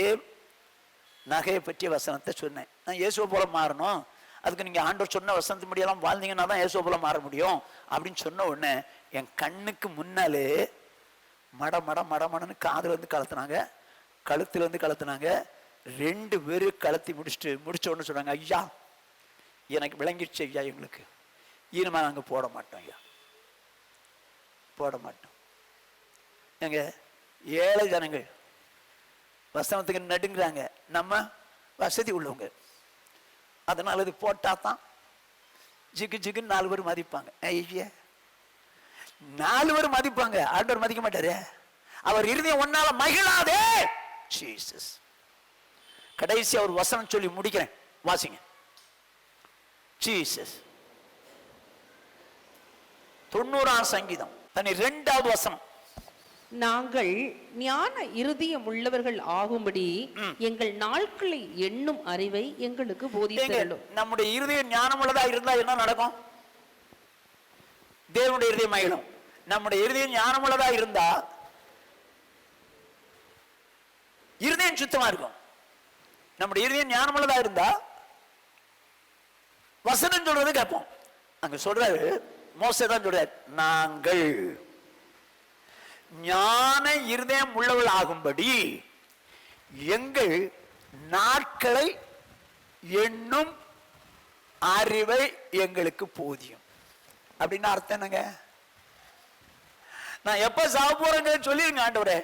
நகையை பற்றிய வசனத்தை சொன்னேன். நான் இயேசுவை போல மாறணும், அதுக்கு நீங்க ஆண்டவர் சொன்ன வசனத்து முடியெல்லாம் வாழ்ந்தீங்கன்னா தான் இயேசுவை போல மாற முடியும் அப்படின்னு சொன்ன உடனே என் கண்ணுக்கு முன்னாலே மடமடன்னு காதுல வந்து கலத்துனாங்க. கழுத்துல இருந்து கழுத்துனாங்க. 2 பேரும் கழுத்தி முடிச்ச உடனே சொன்னாங்க, ஐயா எனக்கு விளங்கிடுச்சு ஐயா, எங்களுக்கு இனிமே நாங்க போட மாட்டோம் ஐயா, போட மாட்டோம். எங்க ஏழை ஜனங்கள் வசனத்துக்கு நடுங்கிறாங்க, நம்ம வசதி உள்ளவங்க. அதனால இது போட்டா தான் ஜிகு ஜிகுன்னு 4 பேர் மதிப்பாங்க. ஐயா 4 பேர் மதிப்பாங்க, ஆண்டவர் மதிக்க மாட்டாரு. அவர் இருதயம் ஒன்னால மகிழாதே. ஜீசஸ். கடைசி அவர் வசனம் சொல்லி முடிக்கிறேன், வாசிங்க. ஜீசஸ் 90ஆம் சங்கீதம் 12வது வசனம். நாங்கள் ஞான இருதயம் உள்ளவர்கள் ஆகும்படி எங்கள் நாட்களை எண்ணும் அறிவை எங்களுக்கு போதித்தருளும். நம்முடைய இருதயம் ஞானம் உள்ளதா இருந்தா என்ன நடக்கும்? தேவனுடைய இருதயம் மகிழும். நம்முடைய இருதயம் ஞானம் உள்ளதா இருந்தா இருதயம் சுத்தமா இருக்கும். நம்முடைய இருதயம் ஞானம் உள்ளதா இருந்தா வசனம் சொல்றது கேட்போம். அங்க சொல்றாரு, மோசே தான் சொல்றாரு, நாங்கள் ஞான இருதயம் உள்ளவள் ஆகும்படி எங்கள் நாட்களை எண்ணும் அறிவை எங்களுக்கு போதியும். அப்படின்னு அர்த்தம் என்னங்க? நான் எப்ப சாவ போறேங்க சொல்லிருங்க ஆண்டவரே,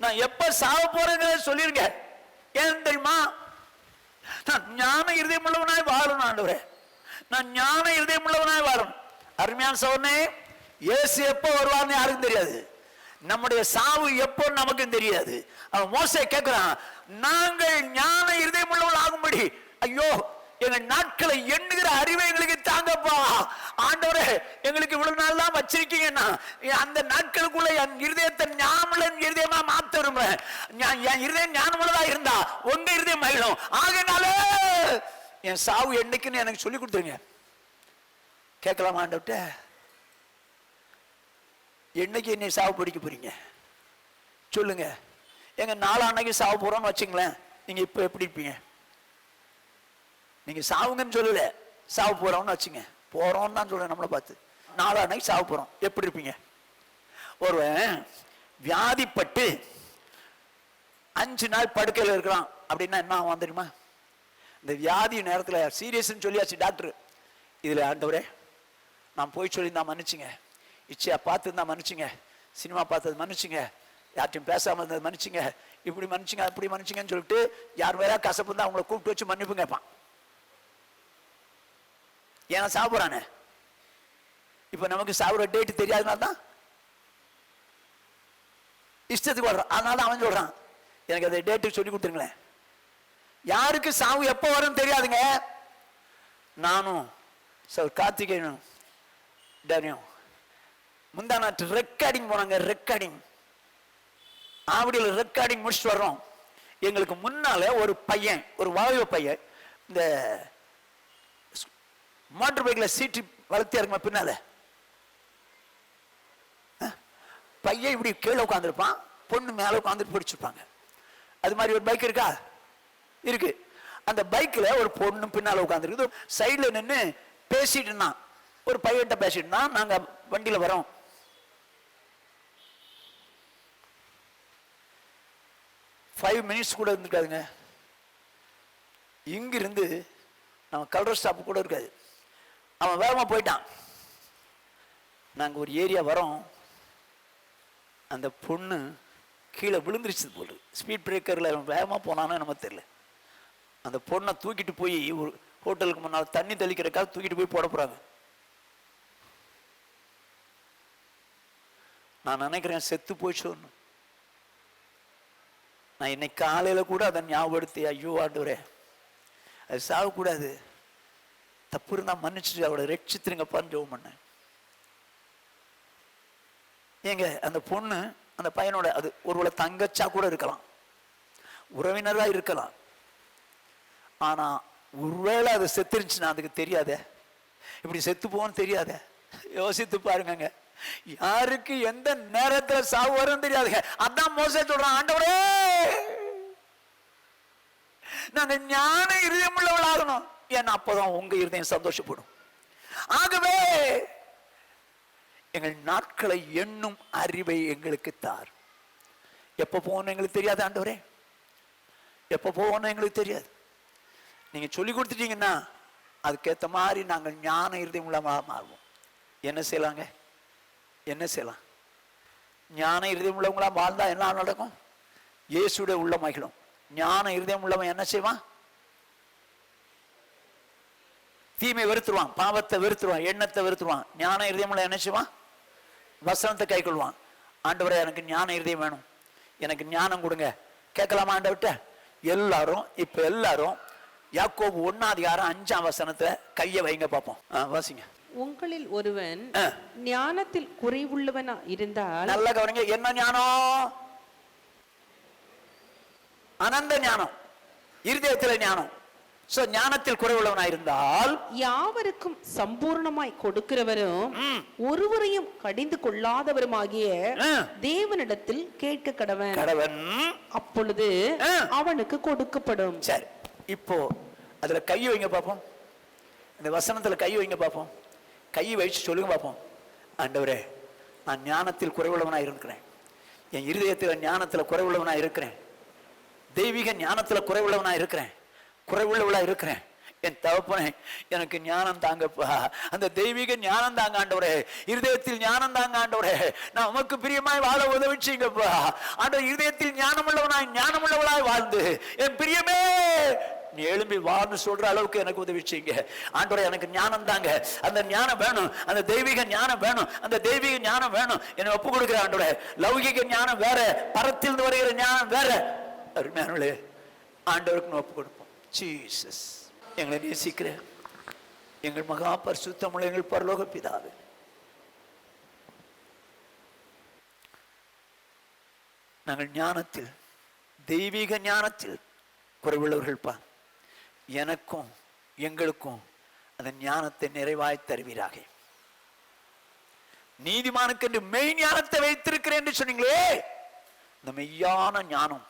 நான் எப்ப சாவ போறேங்க சொல்லிருங்க. ஏன் தெரியுமா? நான் ஞான இருதயம் உள்ளவனாய் வாழணும் ஆண்டவரே, நான் ஞான இருதயம் உள்ளவனாய் வாழணும். அருமையான சோதனை, இயேசு எப்போ வருவார்னு யாருக்கும் தெரியாது, நம்முடைய சாவு எப்போ நமக்கும் தெரியாது. அவன் மோசே கேட்கிறான், நாங்கள் ஞான இருதயம் உள்ளவள் ஆகும்படி ஐயோ எங்கள் நாட்களை எண்ணுகிற அறிவை எங்களுக்கு தாங்கப்பா ஆண்டவரே, எங்களுக்கு இவ்வளவு நாள் தான் வச்சிருக்கீங்கன்னா அந்த நாட்களுக்குள்ள என் இருதயத்தை ஞானமுள்ள இருதயமா மாத்த விரும்புறேன். என் இருதயம் ஞானமுள்ளதா இருந்தா உங்க இருதயம் மகிழும். ஆகையினால என் சாவு என்னைக்குன்னு எனக்கு சொல்லி கொடுத்துருங்க. கேட்கலாமா ஆண்டவர்கிட்ட? என்னைக்கு என்னை சாவு படிக்க போறீங்க சொல்லுங்க. எங்க 4 அன்னைக்கு சாவு போறோம்னு வச்சுங்களேன், நீங்க இப்ப எப்படி இருப்பீங்க? நீங்க சாவுங்கன்னு சொல்லல, சாவு போறோம்னு வச்சுங்க, போறோம்னு தான் சொல்றேன். நம்மளை பார்த்து 4 அன்னைக்கு சாவு போறோம், எப்படி இருப்பீங்க? ஒருவன் வியாதிப்பட்டு 5 நாள் படுக்கையில் இருக்கிறான் அப்படின்னா என்ன ஆகும் தெரியுமா? இந்த வியாதி நேரத்தில் சீரியஸ்ன்னு சொல்லியாச்சு டாக்டர், இதுல ஆண்டவரே நான் போய் சொல்லி தான் மன்னிச்சுங்க, இச்சையா பார்த்துருந்தா மன்னிச்சுங்க, சினிமா பார்த்தது மன்னிச்சுங்க, யார்ட்டையும் பேசாம இருந்தது மன்னிச்சுங்க, இப்படி மன்னிச்சுங்க அப்படி மன்னிச்சுங்கன்னு சொல்லிட்டு யார் வேற கசப்பு தான் அவங்களை கூப்பிட்டு வச்சு மன்னிப்பு கேட்பான். ஏன்னா சாப்பிட்றானே. இப்ப நமக்கு சாப்பிட்ற டேட் தெரியாதுனால தான் இஷ்டத்துக்கு வர்றான். அதனால அவன் சொல்றான், எனக்கு அந்த டேட்டு சொல்லி கொடுத்துருங்களேன். யாருக்கு சாவு எப்போ வரும்னு தெரியாதுங்க. நானும் சார் கார்த்திகேயனும் டேனியும் முந்தா நாட்டு ரெக்கார்டிங் போனாங்க. ரெக்கார்டிங் ஆவடியில் ரெக்கார்டிங் முடிச்சுட்டு வர்றோம். எங்களுக்கு முன்னால ஒரு பையன், ஒரு வாலிப பையன், இந்த மோட்டர் பைக்ல சீட்டு வளர்த்தியா இருக்குமா பின்னால, பையன் இப்படி கீழே உட்காந்துருப்பான், பொண்ணு மேல உட்காந்துட்டு பிடிச்சிருப்பாங்க. அது மாதிரி ஒரு பைக் இருக்கா? இருக்கு. அந்த பைக்ல ஒரு பொண்ணு பின்னால உட்காந்துருக்கு. சைட்ல நின்று பேசிட்டு இருந்தான், ஒரு பையன்கிட்ட பேசிட்டு இருந்தான். நாங்க வண்டியில வரோம். ஃபைவ் மினிட்ஸ் கூட இருந்துருக்காதுங்க. இங்கிருந்து நம்ம கலர் ஸ்டாப் கூட இருக்காது. அவன் வேகமா போயிட்டான். நாங்க ஒரு ஏரியா வரோம், அந்த பொண்ணு கீழே விழுந்துருச்சு போல. ஸ்பீட் பிரேக்கர்ல வேகமா போனானோ நமக்கு தெரியல. அந்த பொண்ணை தூக்கிட்டு போய் ஒரு ஹோட்டலுக்கு முன்னால் தண்ணி தெளிக்கிறக்காக தூக்கிட்டு போய் போட போறாங்க. நான் நினைக்கிறேன் செத்து போயிச்சோன்னு. நான் இன்னைக்கு காலையில கூட அதை ஞாபகப்படுத்தி, ஐயோ ஆண்டவரே அது சாகக்கூடாது, தப்பு இருந்தா மன்னிச்சுட்டு அவளை ரட்சித்துருங்கப்பான்னு ஜெபம் பண்ணேன். ஏங்க அந்த பொண்ணு அந்த பையனோட, அது ஒருவேளை தங்கச்சா கூட இருக்கலாம், உறவினரா இருக்கலாம். ஆனா ஒருவேளை அது செத்துருச்சுன்னா அதுக்கு தெரியாதே, இப்படி செத்து போன்னு தெரியாதே. யோசித்து பாருங்க, யாருக்கு எந்த நேரத்துல சாவு வரும் தெரியாதுங்க. அதான் மோசே சொல்றான், ஆண்டவரே நாங்க ஞான இருதயம் உள்ளவளாகணும், ஏன்னா அப்பதான் உங்க இருதயம் சந்தோஷப்படும். ஆகவே எங்கள் நாட்களை எண்ணும் அறிவை எங்களுக்கு தார். எப்போ போகணும் எங்களுக்கு தெரியாது ஆண்டவரே, எப்போ போகணும் எங்களுக்கு தெரியாது. நீங்க சொல்லி கொடுத்துட்டீங்கன்னா அதுக்கேற்ற மாதிரி நாங்கள் ஞான இருதயம் உள்ளவங்களா மாறுவோம். என்ன செய்யலாங்க? என்ன செய்யலாம்? ஞான இருதயம் உள்ளவங்களா வாழ்ந்தா என்ன நடக்கும்? இயேசுடைய உள்ள மகிழும். ஞான இருதயம் உள்ளவன் என்ன செய்வான்? தீமை வெறுத்துருவான், பாவத்தை வெறுத்துருவான், எண்ணத்தை வெறுத்துருவான். ஞான இருதயம் உள்ள என்ன செய்வான்? வசனத்தை கை கொள்வான். ஆண்டவரே எனக்கு ஞான இருதயம் வேணும், எனக்கு ஞானம் கொடுங்க. கேட்கலாமா ஆண்டவர்கிட்ட? எல்லாரும் இப்ப எல்லாரும் யாக்கோபு 1:5 கையை வைங்க பார்ப்போம். வாசிங்க. உங்களில் ஒருவன் ஞானத்தில் குறைவுள்ளவனா இருந்தால், நல்ல கவனிங்க, என்ன ஞானம்? அனந்த ஞானம், இருதயத்தில் ஞானம். ஞானத்தில் குறைவுள்ளவனா இருந்தால் யாவருக்கும் சம்பூர்ணமாய் கொடுக்கிறவரும் ஒருவரையும் கடிந்து கொள்ளாதவருமாகிய தேவனிடத்தில் கேட்க கடவன், அப்பொழுது அவனுக்கு கொடுக்கப்படும். சரி, இப்போ அதுல கை வைங்க பார்ப்போம். இந்த வசனத்துல கை வைங்க பார்ப்போம். கை வச்சு சொல்லுங்க பார்ப்போம். ஆண்டவரே, நான் ஞானத்தில் குறைவுள்ளவனா இருக்கிறேன், என் இருதயத்தில் ஞானத்துல குறைவுள்ளவனா இருக்கிறேன், தெய்வீக ஞானத்துல குறைவுள்ளவனா இருக்கிறேன், குறைவுள்ளவளா இருக்கிறேன். என் தகப்பனே எனக்கு ஞானம் தாங்கப்பா, அந்த தெய்வீக ஞானம் தாங்க ஆண்டவரே, இருதயத்தில் ஞானம் தாங்க ஆண்டவரே, நான் உமக்கு பிரியமாய் வாழ உதவிச்சீங்கப்பா ஆண்டவர். இருதயத்தில் ஞானமுள்ளவளாய் வாழ்ந்து என் பிரியமே நீ எழும்பி வான்னு சொல்ற அளவுக்கு எனக்கு உதவிச்சீங்க ஆண்டவரே. எனக்கு ஞானம் தாங்க, அந்த ஞானம் வேணும், அந்த தெய்வீக ஞானம் வேணும், அந்த தெய்வீக ஞானம் வேணும். என்னை ஒப்பு கொடுக்கிற ஆண்டவரே. லௌகிக ஞானம் வேற, பரத்திலிருந்து வருகிற ஞானம் வேற. அருமையானவர்களே, ஆண்டவருக்கு ஒப்பு கொடுப்போம். ஜீசஸ், எங்களை நேசிக்கிற எங்கள் மகா பரிசுத்தமுள்ள எங்கள் பரலோக பிதாவே, நாங்கள் ஞானத்தில், தெய்வீக ஞானத்தில் குறைவுள்ளவர்கள்ப்பா. எனக்கும் எங்களுக்கும் அந்த ஞானத்தை நிறைவாய் தருவீராக. நீதிமானுக்கு என்று மெய் ஞானத்தை வைத்திருக்கிறேன் என்று சொன்னீங்களே, இந்த மெய்யான ஞானம்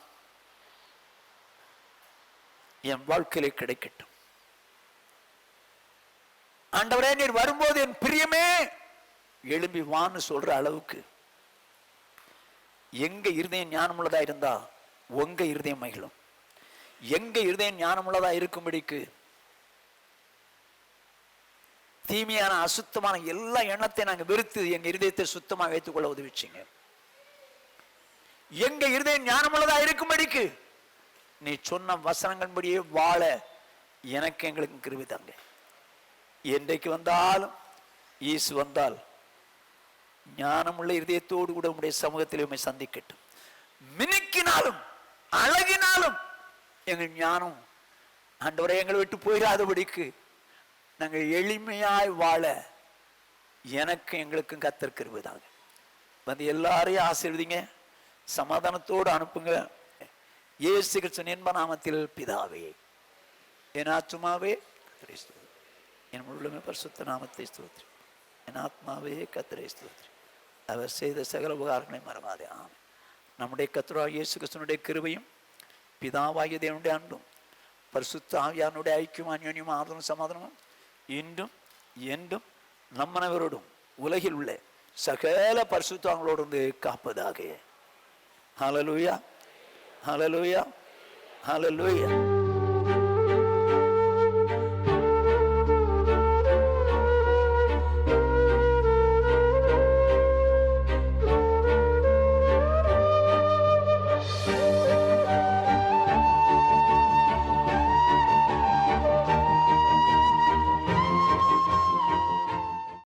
என் வாழ்க்கையிலே கிடைக்கட்டும் ஆண்டவரே. நீர் வரும்போது என் பிரியமே எழும்பி வான்னு சொல்ற அளவுக்கு எங்க இருதயம் ஞானம் உள்ளதா இருந்தா உங்க இருதயம் மகிழும். எங்க இருதயம் ஞானம் உள்ளதா இருக்கும்படிக்கு தீமையான அசுத்தமான எல்லா எண்ணத்தை நாங்க வெறுத்து எங்க இருதயத்தை சுத்தமா வைத்துக் கொள்ள உதவிச்சீங்க. எங்க இருதயம் ஞானம் உள்ளதா இருக்கும்படிக்கு நீ சொன்ன வசனங்களின்படியே வாழ எனக்கு எங்களுக்கு கிருபை தாங்க. என்றைக்கு வந்தாலும் இயேசு வந்தால் ஞானமுள்ள இருதயத்தோடு கூட உடைய சமூகத்தில் உண்மை சந்திக்கட்டும். மினுக்கினாலும் அழகினாலும் எங்கள் ஞானம் ஆண்டவரே எங்களை விட்டு போயிடாதபடிக்கு நாங்கள் எளிமையாய் வாழ எனக்கு எங்களுக்கும் கர்த்தர் கிருபை தாங்க. வந்து எல்லாரையும் ஆசீர்வதிங்க, சமாதானத்தோடு அனுப்புங்க. இயேசு கிறிஸ்துவின் இன்ப நாமத்தில் பிதாவே. என் ஆத்துமாவே கர்த்தரை ஸ்தோத்திரி, என் முழுமே பரிசுத்த நாமத்தை ஸ்தோத்திரி, என் ஆத்மாவே கர்த்தரை ஸ்தோத்திரி, அவர் செய்த சகல உபகாரங்களை மறவாதே. ஆமென். நம்முடைய கர்த்தராகிய இயேசு கிறிஸ்துவினுடைய கிருபையும் பிதாவாகிய தேவனுடைய அன்பும் பரிசுத்த ஆவியானுடைய ஐக்கியம் அந்யோன்யம் ஆறுதலும் சமாதானமும் இன்றும் என்றும் நம்மனவரோடும் உலகில் உள்ள சகல பரிசுத்தங்களோடு காப்பதாக. ஹல்லேலூயா, ஹல்லேலூயா, ஹல்லேலூயா.